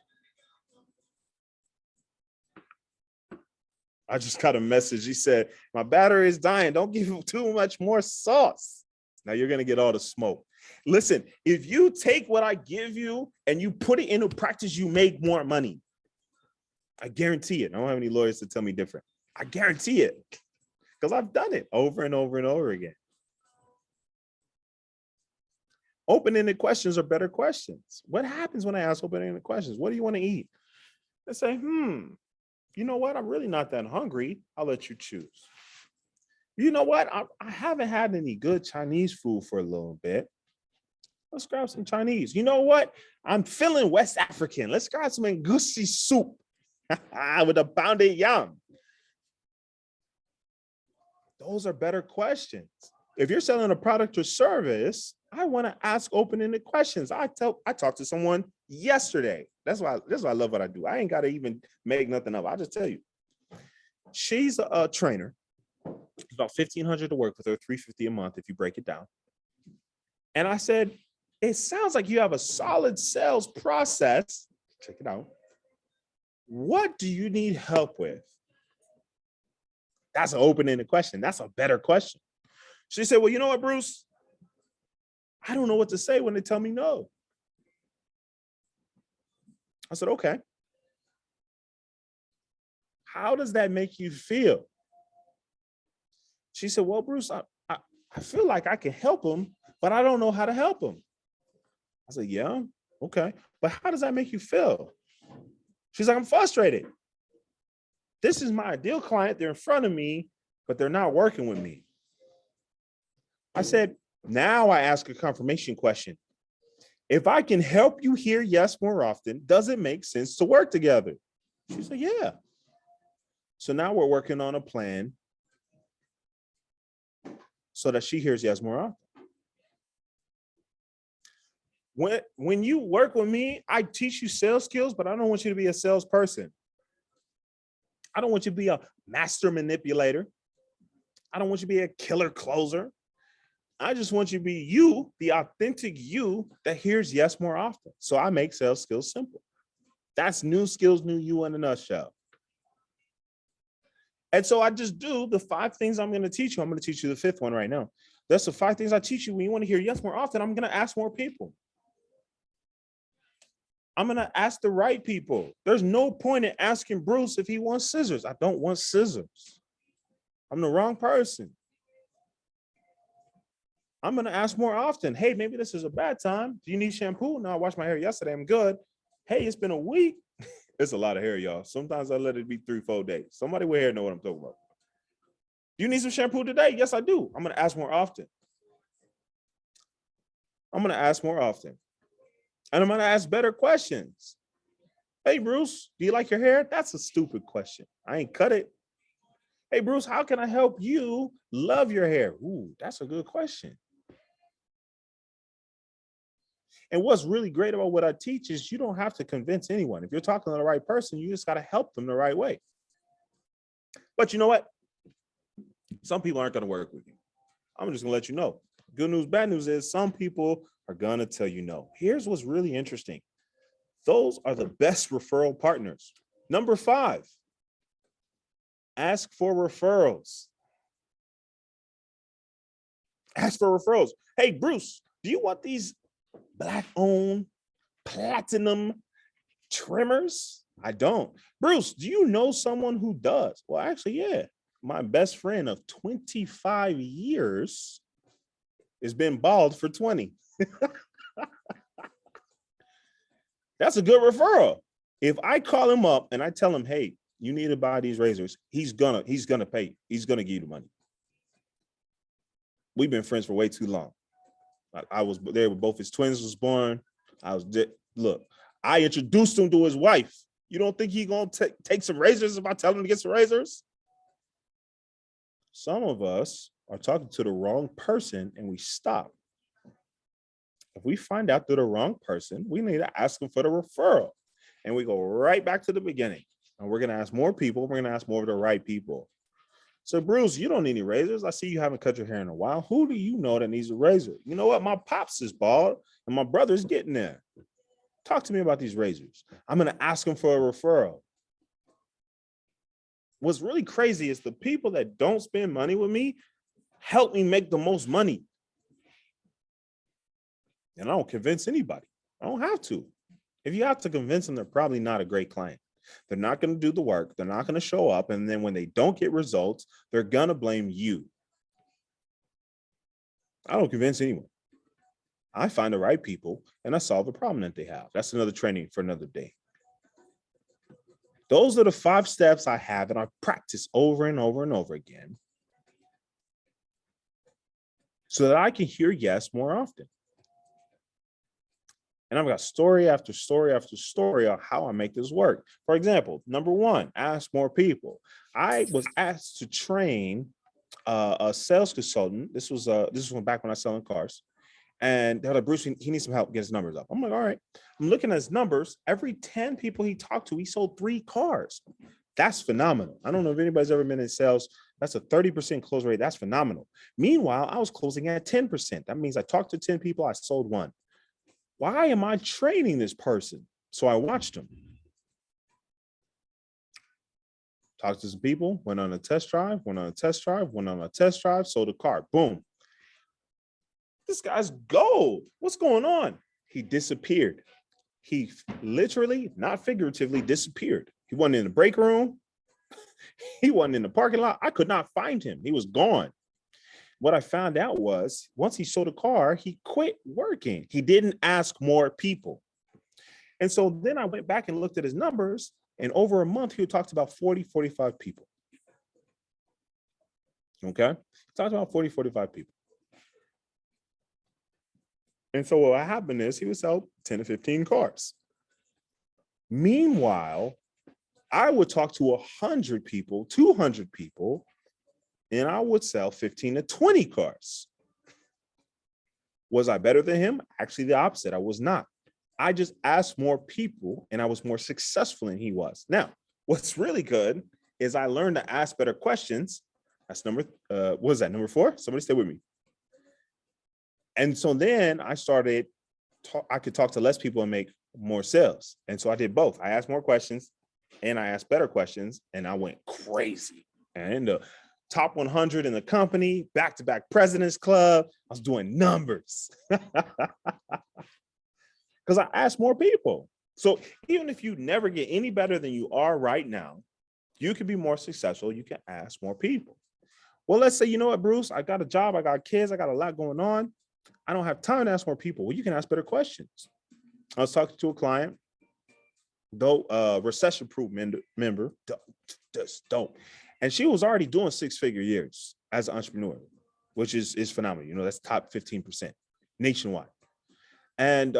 I just got a message. He said, my battery is dying. Don't give him too much more sauce. Now you're going to get all the smoke. Listen, if you take what I give you and you put it into practice, you make more money. I guarantee it. I don't have any lawyers to tell me different. I guarantee it because I've done it over and over and over again. Open-ended questions are better questions. What happens when I ask open-ended questions? What do you want to eat? They say, you know what? I'm really not that hungry. I'll let you choose. You know what? I haven't had any good Chinese food for a little bit. Let's grab some Chinese. You know what? I'm feeling West African. Let's grab some ngusi soup with a pounded yam. Those are better questions. If you're selling a product or service, I want to ask open-ended questions. I talked to someone yesterday. That's why I love what I do. I ain't got to even make nothing up. I'll just tell you. She's a trainer. It's about $1,500 to work with her, $350 a month if you break it down. And I said, it sounds like you have a solid sales process. Check it out. What do you need help with? That's an open-ended question. That's a better question. She said, well, you know what, Bruce? I don't know what to say when they tell me no. I said, okay. How does that make you feel? She said, well, Bruce, I feel like I can help him, but I don't know how to help him. I said, yeah, okay. But how does that make you feel? She's like, I'm frustrated. This is my ideal client. They're in front of me, but they're not working with me. I said, now I ask a confirmation question. If I can help you hear yes more often, does it make sense to work together? She said, yeah. So now we're working on a plan so that she hears yes more often. When you work with me, I teach you sales skills, but I don't want you to be a salesperson. I don't want you to be a master manipulator. I don't want you to be a killer closer. I just want you to be you, the authentic you that hears yes more often. So I make sales skills simple. That's new skills, new you in a nutshell. And so I just do the 5 things I'm going to teach you. I'm going to teach you the 5th one right now. That's the 5 things I teach you. When you want to hear yes more often, I'm going to ask more people. I'm going to ask the right people. There's no point in asking Bruce if he wants scissors. I don't want scissors. I'm the wrong person. I'm going to ask more often. Hey, maybe this is a bad time. Do you need shampoo? No, I washed my hair yesterday. I'm good. Hey, it's been a week. It's a lot of hair, y'all. Sometimes I let it be 3-4 days. Somebody with hair know what I'm talking about. Do you need some shampoo today? Yes, I do. I'm going to ask more often. I'm going to ask more often. And I'm going to ask better questions. Hey, Bruce, do you like your hair? That's a stupid question. I ain't cut it. Hey, Bruce, how can I help you love your hair? Ooh, that's a good question. And what's really great about what I teach is you don't have to convince anyone. If you're talking to the right person, you just got to help them the right way. But you know what? Some people aren't going to work with you. I'm just going to let you know. Good news, bad news is some people are going to tell you no. Here's what's really interesting. Those are the best referral partners. Number 5, ask for referrals. Ask for referrals. Hey, Bruce, do you want these Black-owned platinum trimmers? I don't. Bruce, do you know someone who does? Well, actually, yeah. My best friend of 25 years has been bald for 20. That's a good referral. If I call him up and I tell him, hey, you need to buy these razors, he's gonna pay. He's gonna give you the money. We've been friends for way too long. I was there when both his twins was born. Look, I introduced him to his wife. You don't think he gonna take some razors if I tell him to get some razors? Some of us are talking to the wrong person and we stop. If we find out they're the wrong person, we need to ask them for the referral. And we go right back to the beginning. And we're gonna ask more people. We're gonna ask more of the right people. So Bruce, you don't need any razors. I see you haven't cut your hair in a while. Who do you know that needs a razor? You know what? My pops is bald and my brother's getting there. Talk to me about these razors. I'm going to ask them for a referral. What's really crazy is the people that don't spend money with me help me make the most money. And I don't convince anybody. I don't have to. If you have to convince them, they're probably not a great client. They're not going to do the work. They're not going to show up. And then when they don't get results, they're going to blame you. I don't convince anyone. I find the right people and I solve the problem that they have. That's another training for another day. Those are the 5 steps I have and I practice over and over and over again so that I can hear yes more often. And I've got story after story after story on how I make this work. For example, number 1, ask more people. I was asked to train a sales consultant. This was back when I was selling cars. And they're like, Bruce, he needs some help, get his numbers up. I'm like, all right. I'm looking at his numbers. Every 10 people he talked to, he sold 3 cars. That's phenomenal. I don't know if anybody's ever been in sales. That's a 30% close rate. That's phenomenal. Meanwhile, I was closing at 10%. That means I talked to 10 people, I sold 1. Why am I training this person? So I watched him. Talked to some people, went on a test drive, went on a test drive, sold a car. Boom. This guy's gold. What's going on? He disappeared. He literally, not figuratively, disappeared. He wasn't in the break room. He wasn't in the parking lot. I could not find him. He was gone. What I found out was once he sold a car, he quit working. He didn't ask more people. And so then I went back and looked at his numbers, and over a month, he talked about 40, 45 people. Okay? He talked about 40, 45 people. And so what happened is he would sell 10 to 15 cars. Meanwhile, I would talk to 100 people, 200 people, and I would sell 15 to 20 cars. Was I better than him? Actually, the opposite. I was not. I just asked more people and I was more successful than he was. Now, what's really good is I learned to ask better questions. That's number 4? Somebody stay with me. And so then I started, I could talk to less people and make more sales. And so I did both. I asked more questions and I asked better questions and I went crazy. And the top 100 in the company, back-to-back President's Club, I was doing numbers. Because I asked more people. So even if you never get any better than you are right now, you can be more successful. You can ask more people. Well, let's say, you know what, Bruce, I got a job, I got kids, I got a lot going on. I don't have time to ask more people. Well, you can ask better questions. I was talking to a client, though, recession-proof member, just dope. And she was already doing 6-figure years as an entrepreneur, which is phenomenal. You know, that's top 15% nationwide. And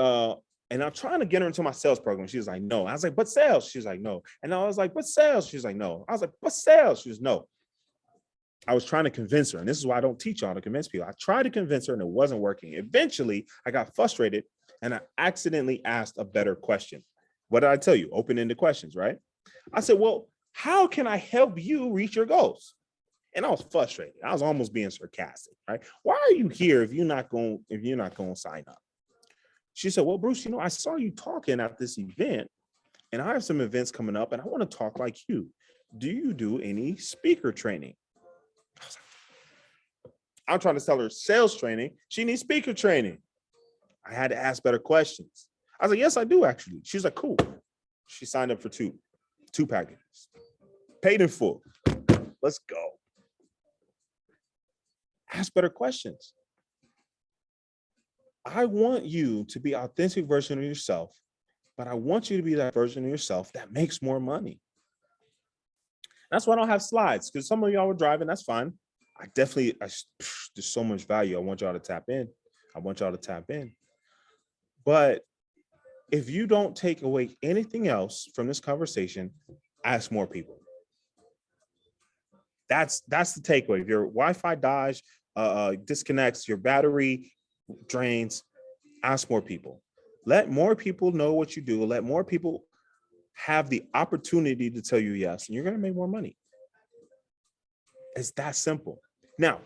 And I'm trying to get her into my sales program. She was like, no. I was like, but sales. She was like, no. And I was like, but sales. She was like, no. I was like, but sales. She was no. I was trying to convince her. And this is why I don't teach y'all to convince people. I tried to convince her and it wasn't working. Eventually, I got frustrated and I accidentally asked a better question. What did I tell you? Open-ended questions, right? I said, well, how can I help you reach your goals? And I was frustrated. I was almost being sarcastic, right? Why are you here if you're not going to sign up? She said, well, Bruce, I saw you talking at this event and I have some events coming up and I want to talk like you. Do you do any speaker training? I'm trying to sell her sales training. She needs speaker training. I had to ask better questions. I was like, yes, I do actually. She's like, cool. She signed up for two packages, paid in full. Let's go. Ask better questions. I want you to be an authentic version of yourself, but I want you to be that version of yourself that makes more money. That's why I don't have slides, because some of y'all were driving. That's fine. There's so much value. I want y'all to tap in. But if you don't take away anything else from this conversation, ask more people. That's the takeaway. If your Wi-Fi dies, disconnects, your battery drains, ask more people. Let more people know what you do. Let more people have the opportunity to tell you yes, and you're going to make more money. It's that simple. Now,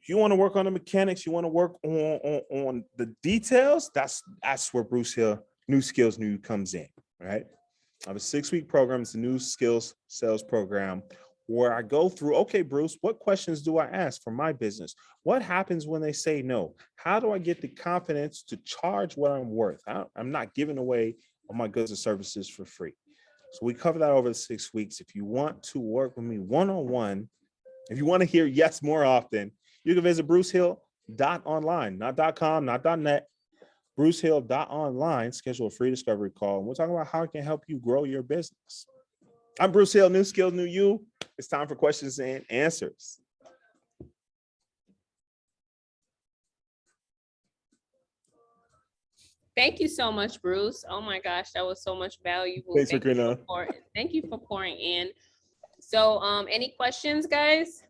if you want to work on the mechanics, you want to work on the details, that's where Bruce Hill New Skills New comes in, right? I have a 6-week program. It's a new skills sales program where I go through, okay, Bruce, what questions do I ask for my business? What happens when they say no? How do I get the confidence to charge what I'm worth? I'm not giving away all my goods and services for free. So we cover that over the 6 weeks. If you want to work with me one-on-one, if you want to hear yes more often, you can visit brucehill.online, not .com, not .net, brucehill.online, schedule a free discovery call. And we'll talk about how I can help you grow your business. I'm Bruce Hill, New Skills, New You. It's time for questions and answers. Thank you so much, Bruce. Oh my gosh, that was so much valuable. Thanks, Christina. Thank you for pouring in. So, any questions, guys?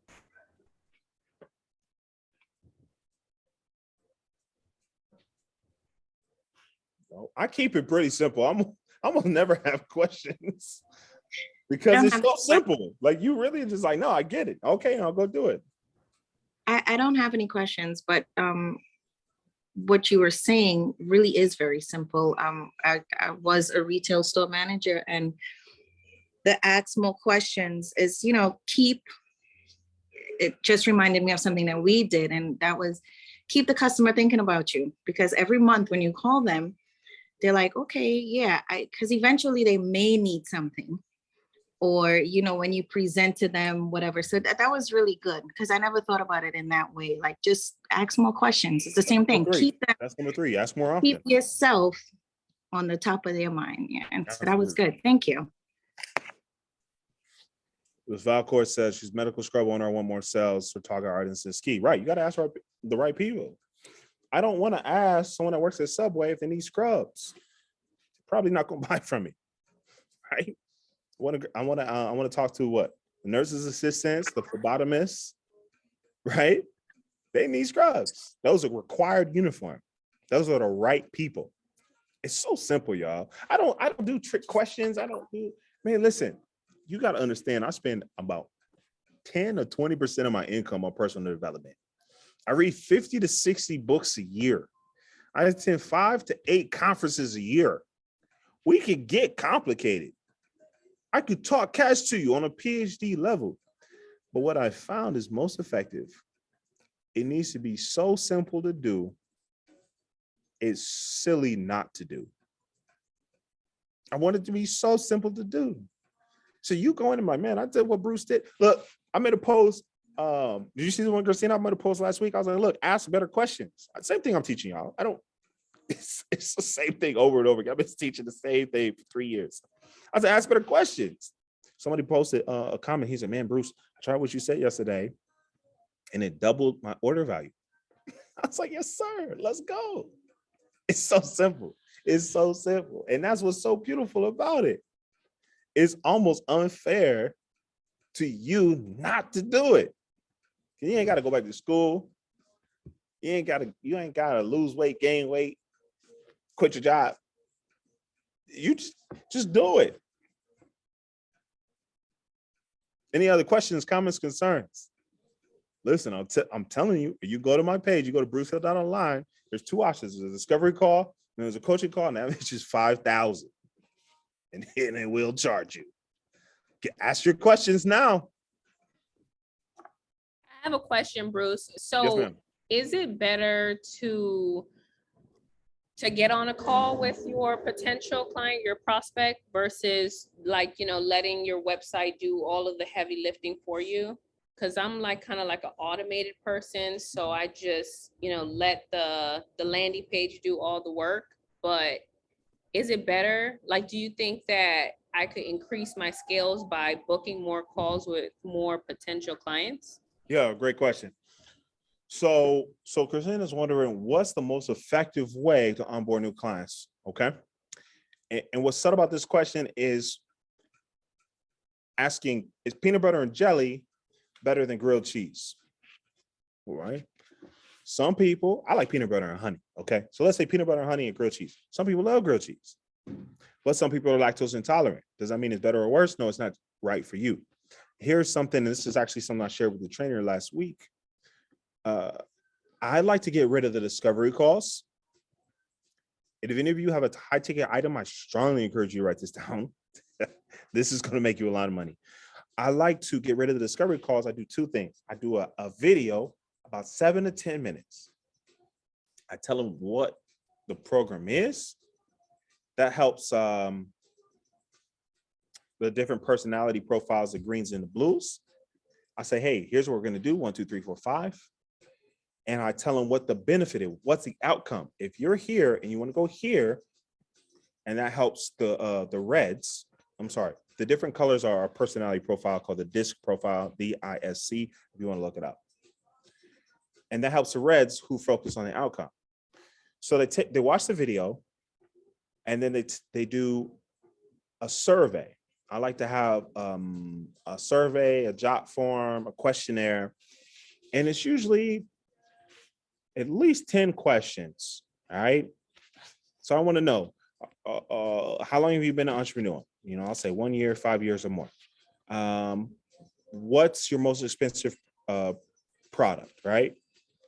I keep it pretty simple. I'm gonna never have questions because it's so simple. Like, you really just like, no, I get it. Okay, I'll go do it. I don't have any questions, but what you were saying really is very simple. I was a retail store manager, and the ask more questions is, it just reminded me of something that we did, and that was keep the customer thinking about you, because every month when you call them, they're like, okay, yeah, because eventually they may need something, or, when you present to them, whatever. So that was really good, because I never thought about it in that way. Like, just ask more questions. It's the same thing. That's number 3. Ask more often. Keep yourself on the top of their mind. Yeah. And so that was good. Thank you. As Valcourt says, she's medical scrub owner. I want more sales for target artists is key. Right. You got to ask the right people. I don't want to ask someone that works at Subway if they need scrubs. Probably not going to buy from me. Right. I want to talk to what? The nurses' assistants, the phlebotomists, right? They need scrubs. Those are required uniform. Those are the right people. It's so simple, y'all. I don't do trick questions. Man, listen, you got to understand, I spend about 10 or 20% of my income on personal development. I read 50 to 60 books a year. I attend 5 to 8 conferences a year. We could get complicated. I could talk cash to you on a PhD level. But what I found is most effective, it needs to be so simple to do, it's silly not to do. I want it to be so simple to do. So you go in and like, man, I did what Bruce did. Look, I made a post. Did you see the one, Christina? I made a post last week. I was like, look, ask better questions. Same thing I'm teaching y'all. It's the same thing over and over again. I've been teaching the same thing for 3 years. I said, ask better questions. Somebody posted a comment. He said, man, Bruce, I tried what you said yesterday, and it doubled my order value. I was like, yes, sir. Let's go. It's so simple. It's so simple. And that's what's so beautiful about it. It's almost unfair to you not to do it. You ain't got to go back to school. You ain't got to lose weight, gain weight, quit your job. You just do it. Any other questions, comments, concerns? Listen, I'm telling you, if you go to my page, you go to brucehill.online, there's two options. There's a discovery call, and there's a coaching call, and that is just $5,000. And it will charge you. Ask your questions now. I have a question, Bruce. Yes, So ma'am. is it better to get on a call with your potential client, your prospect, versus like, letting your website do all of the heavy lifting for you? Because I'm like kind of like an automated person. So I just, let the landing page do all the work. But is it better? Like, do you think that I could increase my scales by booking more calls with more potential clients? Yeah, great question. So Christina's wondering what's the most effective way to onboard new clients, okay? And what's said about this question is asking, is peanut butter and jelly better than grilled cheese? All right. Some people, I like peanut butter and honey, okay? So let's say peanut butter and honey and grilled cheese. Some people love grilled cheese, but some people are lactose intolerant. Does that mean it's better or worse? No, it's not right for you. Here's something, and this is actually something I shared with the trainer last week. I like to get rid of the discovery calls. And if any of you have a high ticket item, I strongly encourage you to write this down. This is going to make you a lot of money. I like to get rid of the discovery calls. I do two things. I do a video about 7 to 10 minutes. I tell them what the program is. That helps the different personality profiles, the greens and the blues. I say, hey, here's what we're going to do. 1, 2, 3, 4, 5. And I tell them what the benefit is. What's the outcome? If you're here and you want to go here, and that helps the reds. I'm sorry. The different colors are our personality profile called the DISC profile, DISC, if you want to look it up. And that helps the reds who focus on the outcome. So they watch the video, and then they do a survey. I like to have a survey, a jot form, a questionnaire, and it's usually at least 10 questions. All right. So I want to know, how long have you been an entrepreneur? I'll say 1 year, 5 years or more. What's your most expensive product, right?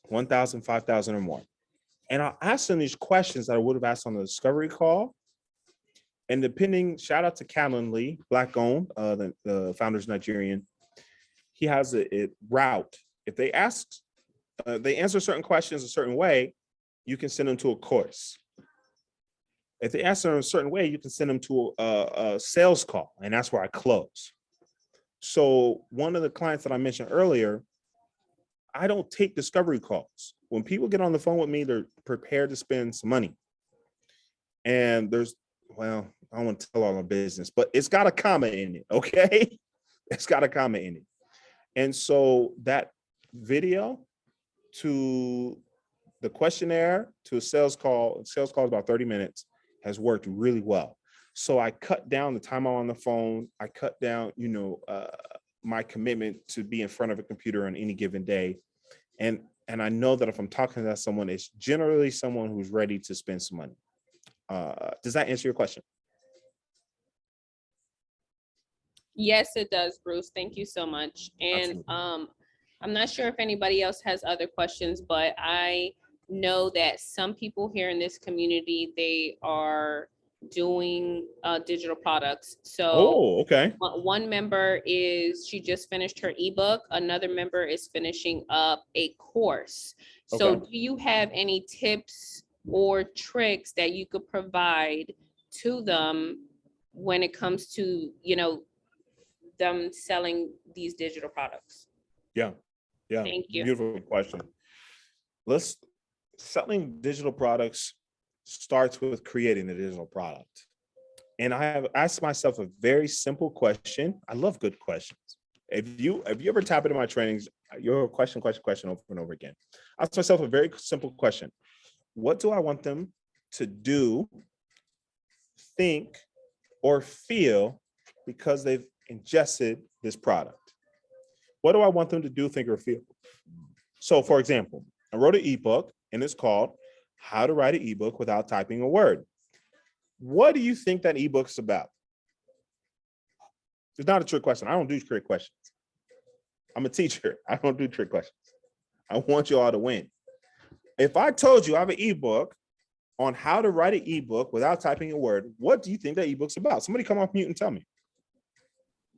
1,000, 5,000 or more. And I'll ask them these questions that I would have asked on the discovery call. And shout out to Callan Lee, Black owned, the founder's Nigerian. He has a route. If they answer certain questions a certain way, you can send them to a course. If they answer in a certain way, you can send them to a sales call, and that's where I close. So one of the clients that I mentioned earlier, I don't take discovery calls. When people get on the phone with me, they're prepared to spend some money. And I don't want to tell all my business, but it's got a comma in it, okay? It's got a comma in it. And so that video to the questionnaire to a sales call is about 30 minutes, has worked really well. So I cut down the time I'm on the phone. I cut down, my commitment to be in front of a computer on any given day. And I know that if I'm talking to someone, it's generally someone who's ready to spend some money. Does that answer your question? Yes, it does, Bruce. Thank you so much. And I'm not sure if anybody else has other questions, but I know that some people here in this community, they are doing digital products. So okay. One member she just finished her ebook. Another member is finishing up a course. So do you have any tips or tricks that you could provide to them when it comes to, them selling these digital products? Yeah. Thank you. Beautiful question. Selling digital products starts with creating a digital product. And I have asked myself a very simple question. I love good questions. If you ever tap into my trainings, your question over and over again. I ask myself a very simple question. What do I want them to do, think, or feel because they've ingested this product. What do I want them to do, think, or feel? So, for example, I wrote an ebook and it's called How to Write an Ebook Without Typing a Word. What do you think that ebook's about? It's not a trick question. I don't do trick questions. I'm a teacher. I don't do trick questions. I want you all to win. If I told you I have an ebook on how to write an ebook without typing a word, what do you think that ebook's about? Somebody come off mute and tell me.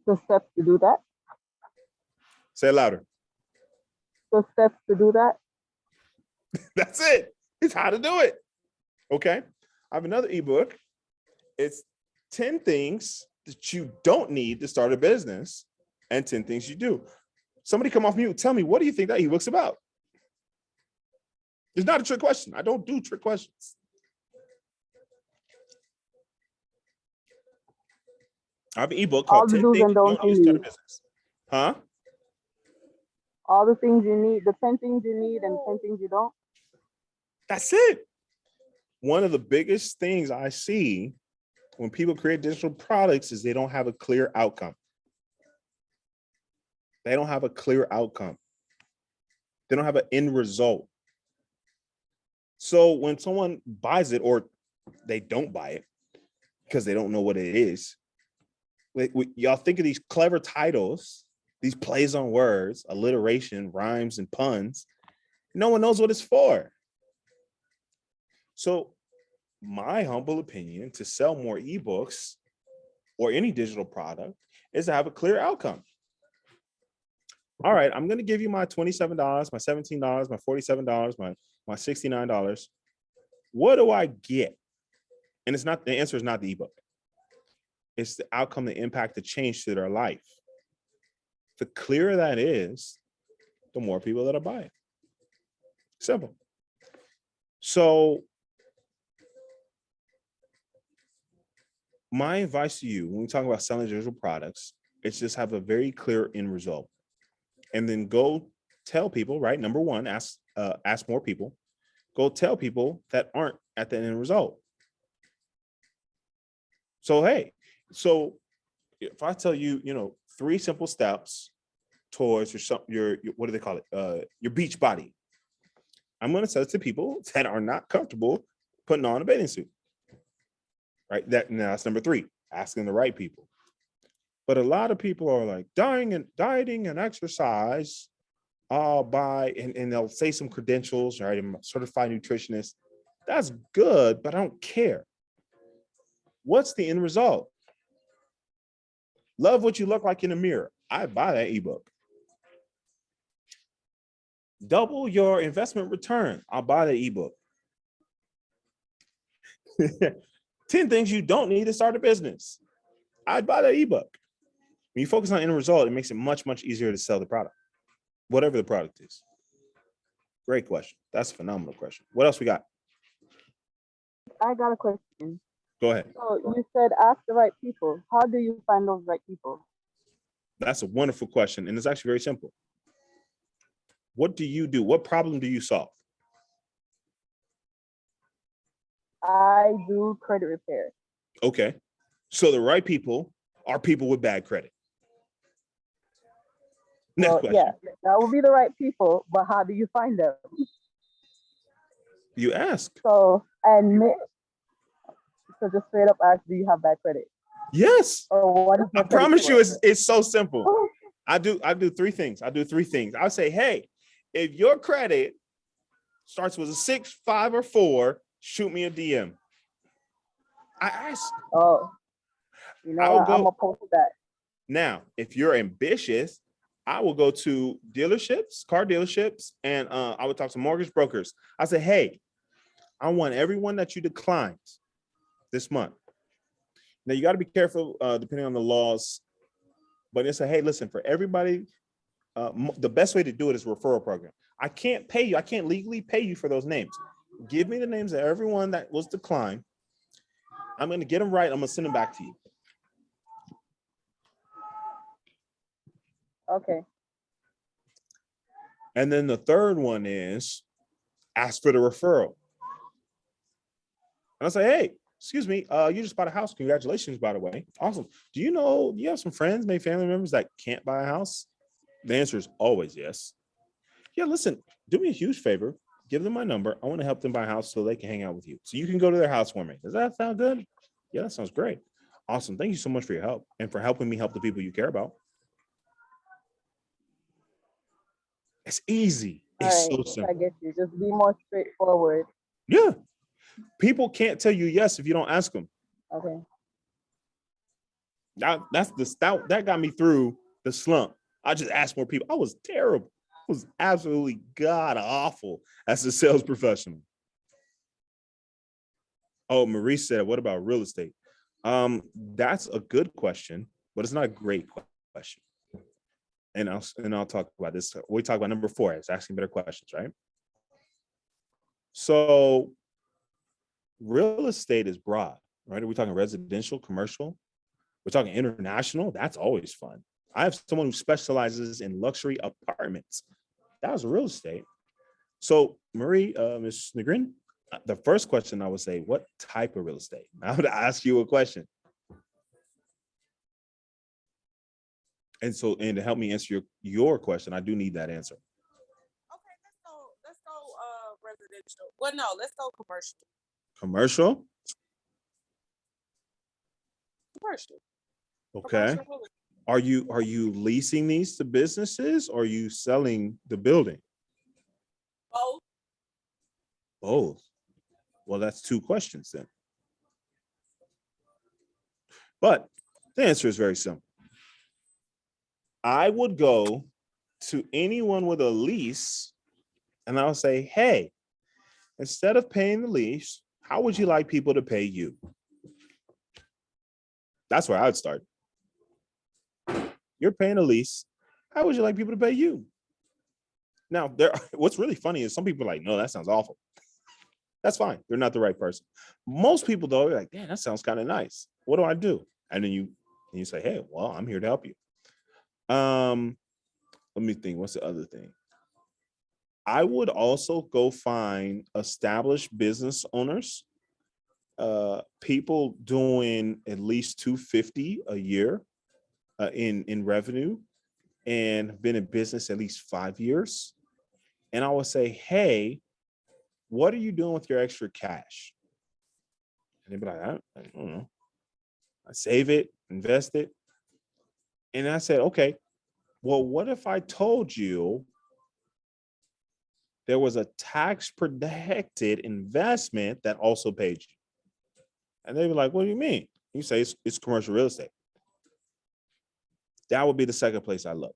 The steps to do that. Say it louder. The steps to do that. That's it. It's how to do it. Okay. I have another ebook. It's 10 things that you don't need to start a business and 10 things you do. Somebody come off mute. Tell me, what do you think that ebook's about? It's not a trick question. I don't do trick questions. I have an ebook All called the 10 do's Things and You don'ts Don't Need you to Start a need. Business. Huh? All the things you need, the 10 things you need and 10 things you don't. That's it. One of the biggest things I see when people create digital products is they don't have a clear outcome. They don't have a clear outcome. They don't have an end result. So when someone buys it or they don't buy it because they don't know what it is, y'all think of these clever titles, these plays on words, alliteration, rhymes, and puns. No one knows what it's for. So my humble opinion to sell more ebooks or any digital product is to have a clear outcome. All right, I'm going to give you my $27, my $17, my $47, my $69. What do I get? And it's not, the answer is not the ebook. It's the outcome, the impact, the change to their life. The clearer that is, the more people that'll buy it. Simple. So my advice to you when we talk about selling digital products, it's just have a very clear end result. And then go tell people, right? Number one, ask more people. Go tell people that aren't at the end result. So, hey, so if I tell you, 3 simple steps towards your what do they call it? Your beach body. I'm going to tell it to people that are not comfortable putting on a bathing suit. Right? That's number 3, asking the right people. But a lot of people are like dieting and exercise and they'll say some credentials, right? I'm a certified nutritionist. That's good, but I don't care. What's the end result? Love what you look like in the mirror. I buy that ebook. Double your investment return. I'll buy the ebook. 10 things you don't need to start a business. I'd buy that ebook. When you focus on end result, it makes it much, much easier to sell the product, whatever the product is. Great question. That's a phenomenal question. What else we got? I got a question. Go ahead. So you said ask the right people. How do you find those right people? That's a wonderful question. And it's actually very simple. What do you do? What problem do you solve? I do credit repair. Okay. So the right people are people with bad credit. Next question. Yeah, that would be the right people, but how do you find them? You ask. So just straight up ask, do you have bad credit? Yes. Or what is I promise you it's so simple. I do 3 things. I'll say, hey, if your credit starts with a 6, 5, or 4, shoot me a DM. I ask. Oh, I'm opposed to that. Now, if you're ambitious, I will go to dealerships, car dealerships, and I would talk to mortgage brokers. I say, hey, I want everyone that you declined this month. Now, you got to be careful depending on the laws, but it's a, hey, listen, for everybody, the best way to do it is referral program. I can't pay you. I can't legally pay you for those names. Give me the names of everyone that was declined. I'm going to get them right. I'm going to send them back to you. Okay. And then the third one is ask for the referral. And I say, hey, excuse me, you just bought a house. Congratulations, by the way. Awesome. Do you have some friends, maybe family members that can't buy a house? The answer is always yes. Yeah, listen, do me a huge favor. Give them my number. I want to help them buy a house so they can hang out with you. So you can go to their house for me. Does that sound good? Yeah, that sounds great. Awesome. Thank you so much for your help and for helping me help the people you care about. It's easy. It's so I simple. get you. Just be more straightforward. Yeah. People can't tell you yes if you don't ask them. Okay. That got me through the slump. I just asked more people. I was terrible. I was absolutely god awful as a sales professional. Oh, Marie said, what about real estate? That's a good question, but it's not a great question. And I'll talk about this. We talk about number 4. It's asking better questions, right? So real estate is broad, right? Are we talking residential, commercial? We're talking international. That's always fun. I have someone who specializes in luxury apartments. That was real estate. So Marie, Ms. Negrin, the first question I would say, what type of real estate? I would ask you a question. And to help me answer your question, I do need that answer. Okay, let's go residential. Well, no, let's go commercial. Commercial? Commercial. Okay. Commercial. Are you leasing these to businesses or are you selling the building? Both. Both. Well, that's 2 questions then. But the answer is very simple. I would go to anyone with a lease and I'll say, hey, instead of paying the lease, how would you like people to pay you? That's where I would start. You're paying a lease. How would you like people to pay you? Now, what's really funny is some people are like, no, that sounds awful. That's fine. They're not the right person. Most people, though, are like, damn, that sounds kind of nice. What do I do? And then you say, hey, well, I'm here to help you. Let me think. What's the other thing? I would also go find established business owners, people doing at least $250 a year in revenue and been in business at least 5 years. And I would say, hey, what are you doing with your extra cash? And they'd be like, I don't know. I save it, invest it. And I said, okay, well, what if I told you there was a tax protected investment that also paid you? And they'd be like, what do you mean? You say it's commercial real estate. That would be the second place I look.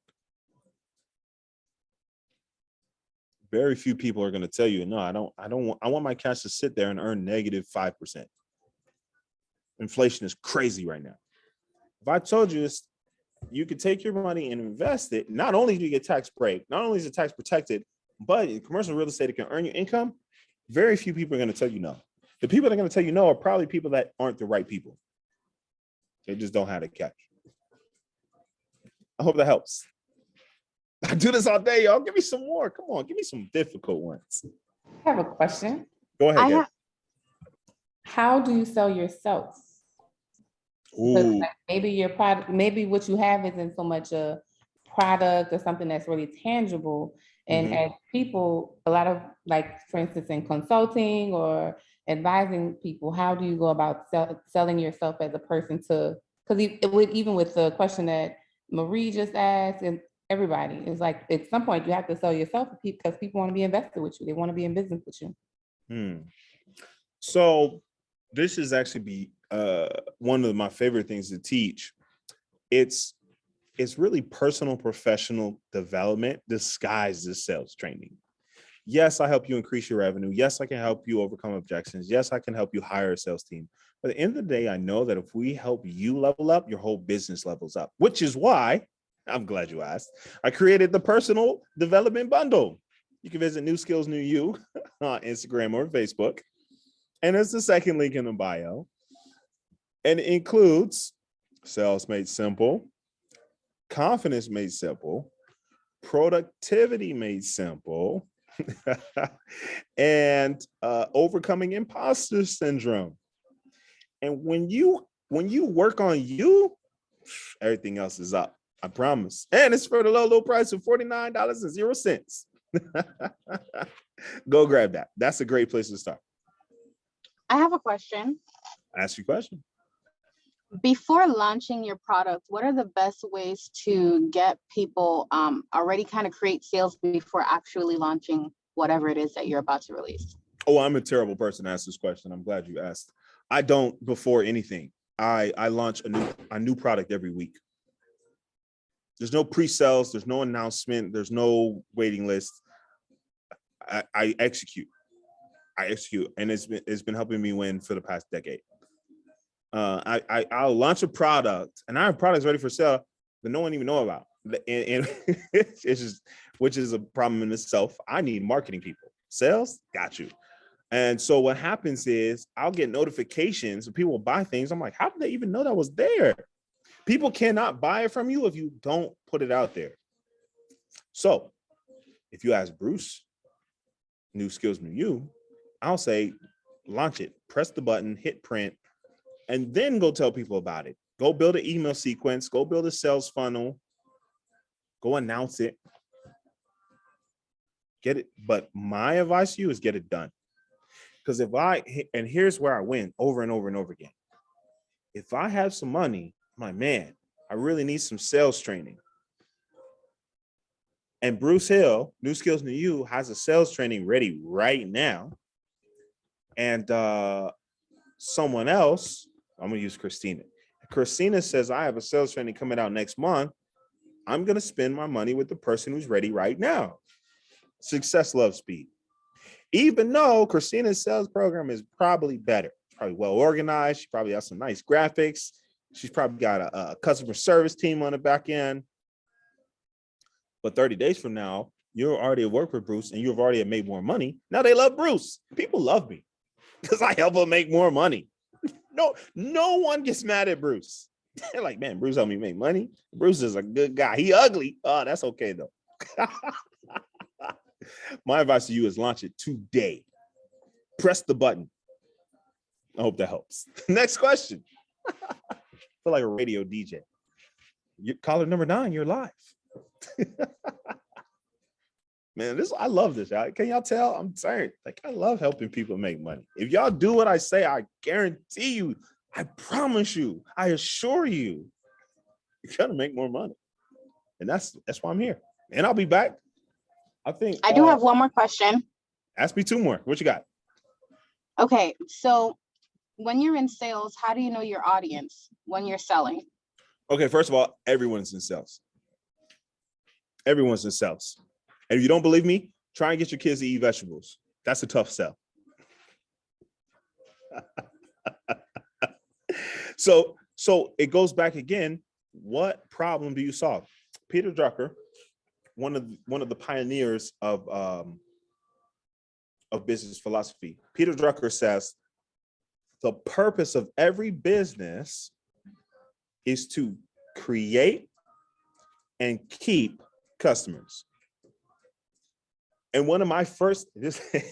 Very few people are going to tell you, no, I want my cash to sit there and earn negative 5%. Inflation is crazy right now. If I told you you could take your money and invest it, not only do you get tax break, not only is it tax protected, but in commercial real estate, it can earn your income. Very few people are going to tell you no. The people that are going to tell you no are probably people that aren't the right people. They just don't have the cash. I hope that helps. I do this all day, y'all. Give me some more. Come on, give me some difficult ones. I have a question. Go ahead, Gary. How do you sell yourself? Because Ooh. like, maybe your product, maybe what you have isn't so much a product or something that's really tangible. And as people, a lot of, like, for instance, in consulting or advising people, how do you go about selling yourself as a person to, because even with the question that Marie just asked, and everybody is like, at some point you have to sell yourself because people want to be invested with you. They want to be in business with you. So this is actually one of my favorite things to teach. It's really personal professional development disguised as sales training. Yes, I help you increase your revenue. Yes, I can help you overcome objections. Yes, I can help you hire a sales team. But at the end of the day, I know that if we help you level up, your whole business levels up, which is why, I'm glad you asked, I created the personal development bundle. You can visit New Skills, New You on Instagram or Facebook. And it's the second link in the bio. And it includes Sales Made Simple, Confidence Made Simple, Productivity Made Simple, and overcoming imposter syndrome. And when you work on you, everything else is up. I promise. And it's for the low price of $49.00. Go grab that. That's a great place to start. I have a question. Ask your question. Before launching your product, what are the best ways to get people already kind of create sales before actually launching whatever it is that you're about to release? Oh, I'm a terrible person to ask this question. I'm glad you asked. I don't before anything. I launch a new product every week. There's no pre-sales, there's no announcement, there's no waiting list. I execute. And it's been helping me win for the past decade. I'll launch a product, and I have products ready for sale that no one even know about, and it's just, which is a problem in itself. I need marketing people. Sales, got you. And so what happens is I'll get notifications and people will buy things. I'm like, how did they even know that was there? People cannot buy it from you if you don't put it out there. So if you ask Bruce, new skills, new you, I'll say, launch it, press the button, hit print, and then go tell people about it. Go build an email sequence, go build a sales funnel, go announce it, get it. But my advice to you is get it done. Because and here's where I win over and over and over again. If I have some money, I'm like, man, I really need some sales training. And Bruce Hill, New Skills New You, has a sales training ready right now. And someone else, I'm gonna use Christina. Christina says, I have a sales training coming out next month. I'm gonna spend my money with the person who's ready right now. Success loves speed. Even though Christina's sales program is probably better. It's probably well organized. She probably has some nice graphics. She's probably got a customer service team on the back end. But 30 days from now, you're already at work with Bruce and you've already made more money. Now they love Bruce. People love me because I help them make more money. No one gets mad at Bruce. They're like, man, Bruce helped me make money. Bruce is a good guy. He ugly. Oh, that's okay though. My advice to you is launch it today. Press the button. I hope that helps. Next question. I feel like a radio DJ. Caller number 9, you're live. Man, I love this. Can y'all tell? I'm sorry. Like, I love helping people make money. If y'all do what I say, I guarantee you, I promise you, I assure you, you're gonna make more money. And that's why I'm here. And I'll be back. I think I do have one more question. Ask me 2 more. What you got? Okay, so when you're in sales, how do you know your audience when you're selling? Okay, first of all, everyone's in sales. Everyone's in sales. And if you don't believe me, try and get your kids to eat vegetables. That's a tough sell. So it goes back again. What problem do you solve? Peter Drucker, one of the pioneers of business philosophy. Peter Drucker says the purpose of every business is to create and keep customers. And one of my first,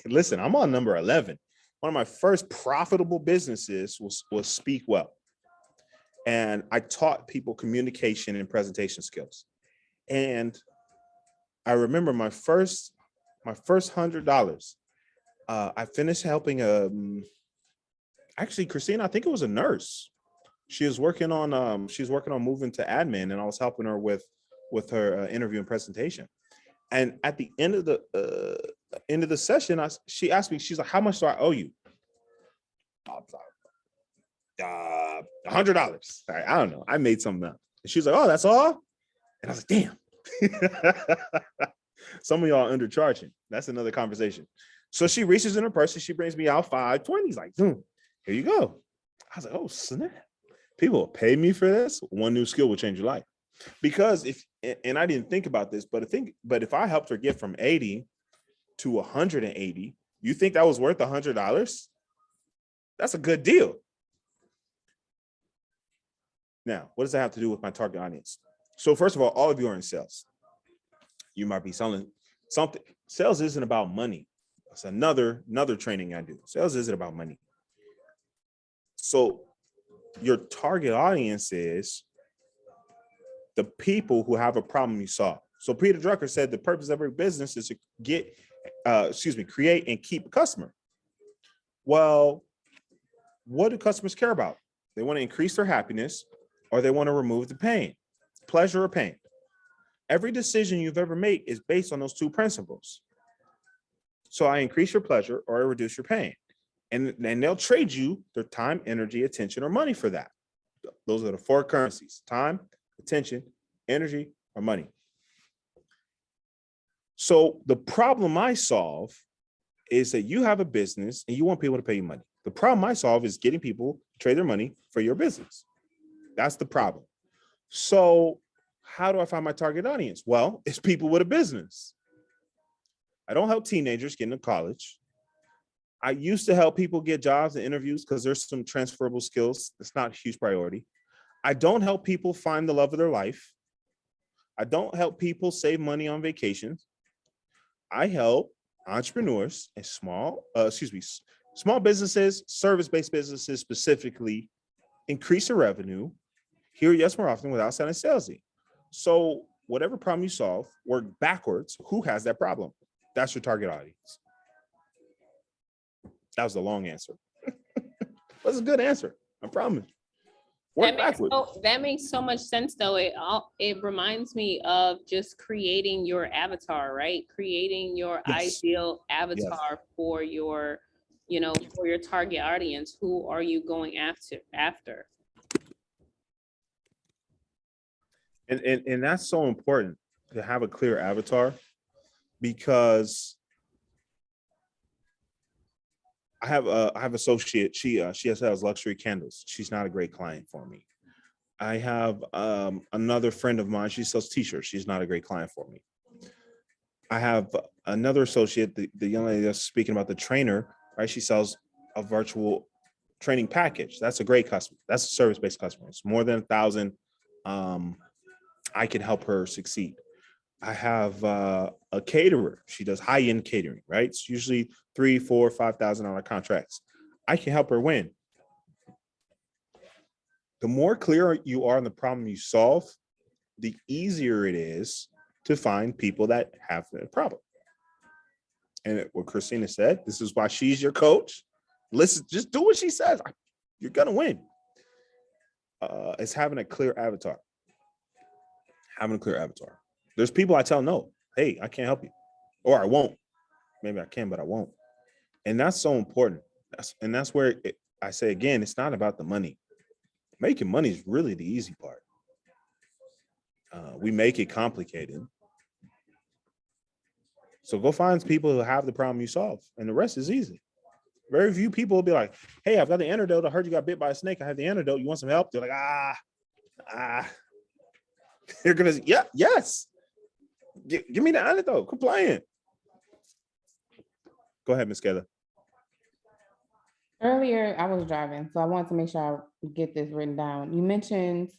listen, I'm on number 11. One of my first profitable businesses was Speak Well. And I taught people communication and presentation skills. And I remember my first $100. I finished helping actually, Christina, I think it was a nurse. She was working on moving to admin, and I was helping her with her interview and presentation. And at the end of the session, she asked me, she's like, how much do I owe you? $100. I don't know. I made something up. And she was like, oh, that's all? And I was like, damn. Some of y'all are undercharging. That's another conversation. So she reaches in her purse and she brings me out 520. He's like, here you go. I was like, oh, snap. People will pay me for this. One new skill will change your life. Because and I didn't think about this, but if I helped her get from 80 to 180, you think that was worth $100? That's a good deal. Now, what does that have to do with my target audience? So first of all of you are in sales. You might be selling Sales isn't about money. That's another training I do. Sales isn't about money. So your target audience is the people who have a problem you solve. So Peter Drucker said the purpose of every business is to create and keep a customer. Well, what do customers care about? They want to increase their happiness, or they want to remove the pain, pleasure or pain. Every decision you've ever made is based on those two principles. So I increase your pleasure or I reduce your pain. And they'll trade you their time, energy, attention, or money for that. Those are the four currencies: time, attention, energy, or money. So the problem I solve is that you have a business and you want people to pay you money. The problem I solve is getting people to trade their money for your business. That's the problem. So how do I find my target audience? Well, it's people with a business. I don't help teenagers get into college. I used to help people get jobs and interviews because there's some transferable skills. It's not a huge priority. I don't help people find the love of their life. I don't help people save money on vacations. I help entrepreneurs and small businesses, service-based businesses specifically, increase their revenue, hear yes more often without sounding salesy. So whatever problem you solve, work backwards. Who has that problem? That's your target audience. That was a long answer. That's a good answer. I promise. That makes so much sense, though. It reminds me of just creating your avatar, right? Creating your ideal avatar for your, for your target audience. Who are you going after? And that's so important to have a clear avatar, because I have an associate. She sells luxury candles. She's not a great client for me. I have another friend of mine. She sells t-shirts. She's not a great client for me. I have another associate, the young lady that's speaking about the trainer, right? She sells a virtual training package. That's a great customer. That's a service-based customer. It's more than 1,000. I can help her succeed. I have a caterer. She does high-end catering, right? It's usually $3,000, $4,000, $5,000 contracts. I can help her win. The more clear you are on the problem you solve, the easier it is to find people that have the problem. And what Christina said, this is why she's your coach. Listen, just do what she says. You're gonna win. It's having a clear avatar. Having a clear avatar. There's people I tell no, hey, I can't help you, or I won't. Maybe I can, but I won't. And that's so important. That's where I say again, it's not about the money. Making money is really the easy part. We make it complicated. So go find people who have the problem you solve, and the rest is easy. Very few people will be like, hey, I've got the antidote. I heard you got bit by a snake. I have the antidote. You want some help? They're like, They're gonna, yes. Give me the antidote. Quit playing. Go ahead, Ms. Kayla. Earlier, I was driving, so I wanted to make sure I get this written down. You mentioned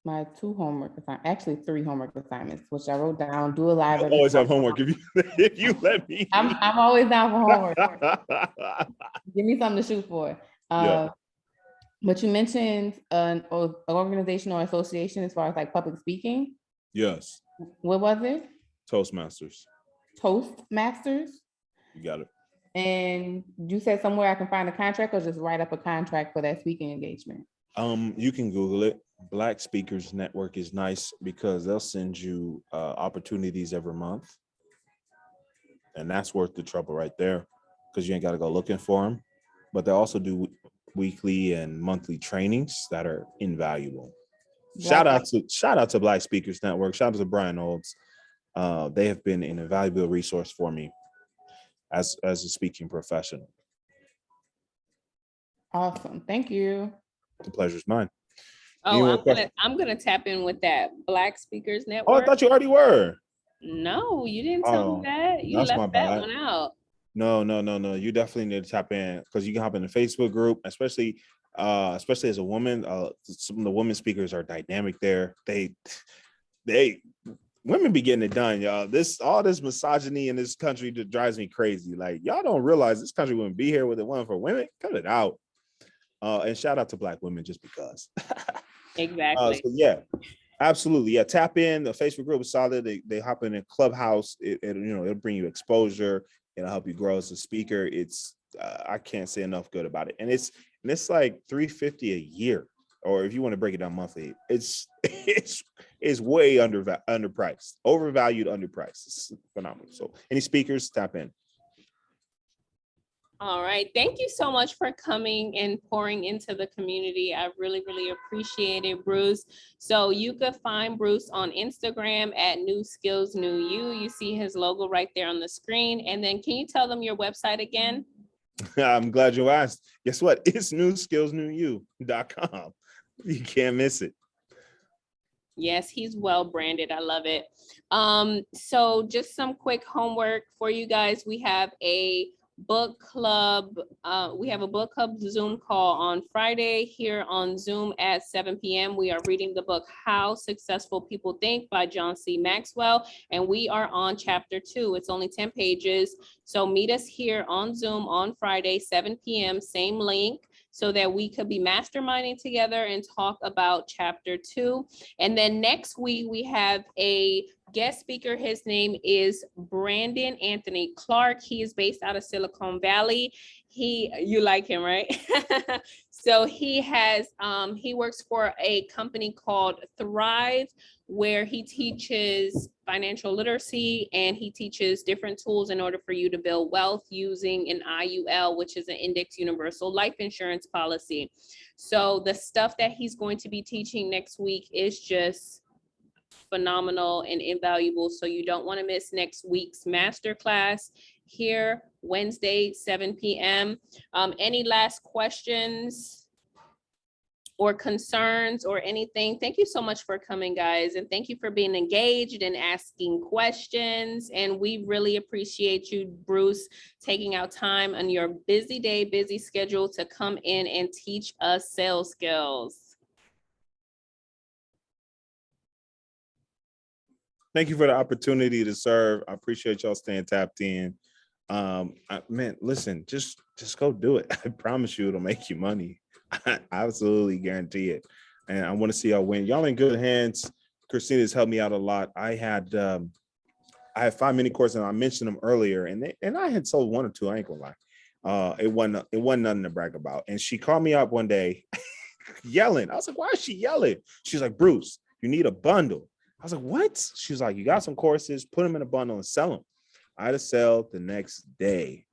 my 2 homework assignments, actually 3 homework assignments, which I wrote down. Do a live. I always have homework if you let me. I'm always down for homework. Give me something to shoot for. But you mentioned an organization or association as far as like public speaking. Yes. What was it? Toastmasters. Toastmasters? You got it. And you said somewhere I can find a contract, or just write up a contract for that speaking engagement? You can Google it. Black Speakers Network is nice because they'll send you opportunities every month. And that's worth the trouble right there, because you ain't got to go looking for them. But they also do weekly and monthly trainings that are invaluable. Shout out to Black Speakers Network. Shout out to Brian Olds. They have been an invaluable resource for me as a speaking professional. Awesome. Thank you. The pleasure's mine. Oh, I'm gonna tap in with that Black Speakers Network. Oh, I thought you already were. No, you didn't tell me that. You left that one out. No. You definitely need to tap in, because you can hop in the Facebook group, especially as a woman. Some of the women speakers are dynamic there. They women be getting it done, y'all. All this misogyny in this country that drives me crazy. Like, y'all don't realize this country wouldn't be here with it wasn't for women. Cut it out. And shout out to Black women just because. Exactly. So yeah, absolutely. Yeah, tap in. The Facebook group is solid. They hop in a Clubhouse. It'll bring you exposure. It'll help you grow as a speaker. It's I can't say enough good about it. And it's like $350 a year, or if you want to break it down monthly, it's way underpriced, overvalued, underpriced. It's phenomenal. So any speakers, tap in. All right. Thank you so much for coming and pouring into the community. I really, really appreciate it, Bruce. So you could find Bruce on Instagram at New Skills New You. You see his logo right there on the screen. And then can you tell them your website again? I'm glad you asked. Guess what? It's newskillsnewyou.com. You can't miss it. Yes, he's well branded. I love it. So just some quick homework for you guys. We have a book club. We have a book club Zoom call on Friday here on Zoom at 7 p.m. We are reading the book How Successful People Think by John C. Maxwell, and we are on chapter 2. It's only 10 pages. So meet us here on Zoom on Friday, 7 p.m., same link, so that we could be masterminding together and talk about chapter 2. And then next week we have a guest speaker. His name is Brandon Anthony Clark. He is based out of Silicon Valley. You like him, right? So he works for a company called Thrive, where he teaches financial literacy and he teaches different tools in order for you to build wealth using an IUL, which is an Index Universal Life Insurance policy. So the stuff that he's going to be teaching next week is just phenomenal and invaluable. So you don't want to miss next week's masterclass here Wednesday, 7 p.m. Any last questions or concerns or anything? Thank you so much for coming, guys. And thank you for being engaged and asking questions. And we really appreciate you, Bruce, taking out time on your busy day, busy schedule to come in and teach us sales skills. Thank you for the opportunity to serve. I appreciate y'all staying tapped in. Man, listen, just go do it. I promise you it'll make you money. I absolutely guarantee it. And I want to see y'all win. Y'all in good hands. Christina's helped me out a lot. I had 5 mini courses, and I mentioned them earlier, and I had sold 1 or 2. I ain't gonna lie. It wasn't nothing to brag about. And she called me up one day yelling. I was like, why is she yelling? She's like, Bruce, you need a bundle. I was like, what? She was like, you got some courses, put them in a bundle and sell them. I had to sell the next day.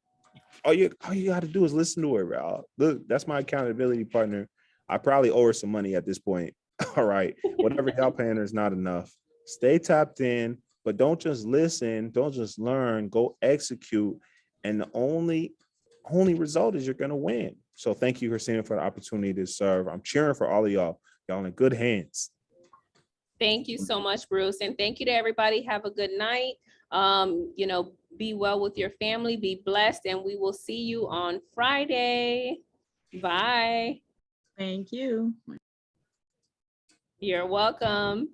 All you got to do is listen to her, y'all. Look, that's my accountability partner. I probably owe her some money at this point. All right. Whatever y'all paying her is not enough. Stay tapped in, but don't just listen. Don't just learn. Go execute. And the only result is you're going to win. So thank you, Christina, for the opportunity to serve. I'm cheering for all of y'all. Y'all in good hands. Thank you so much, Bruce. And thank you to everybody. Have a good night. Be well with your family, be blessed, and we will see you on Friday. Bye. Thank you. You're welcome.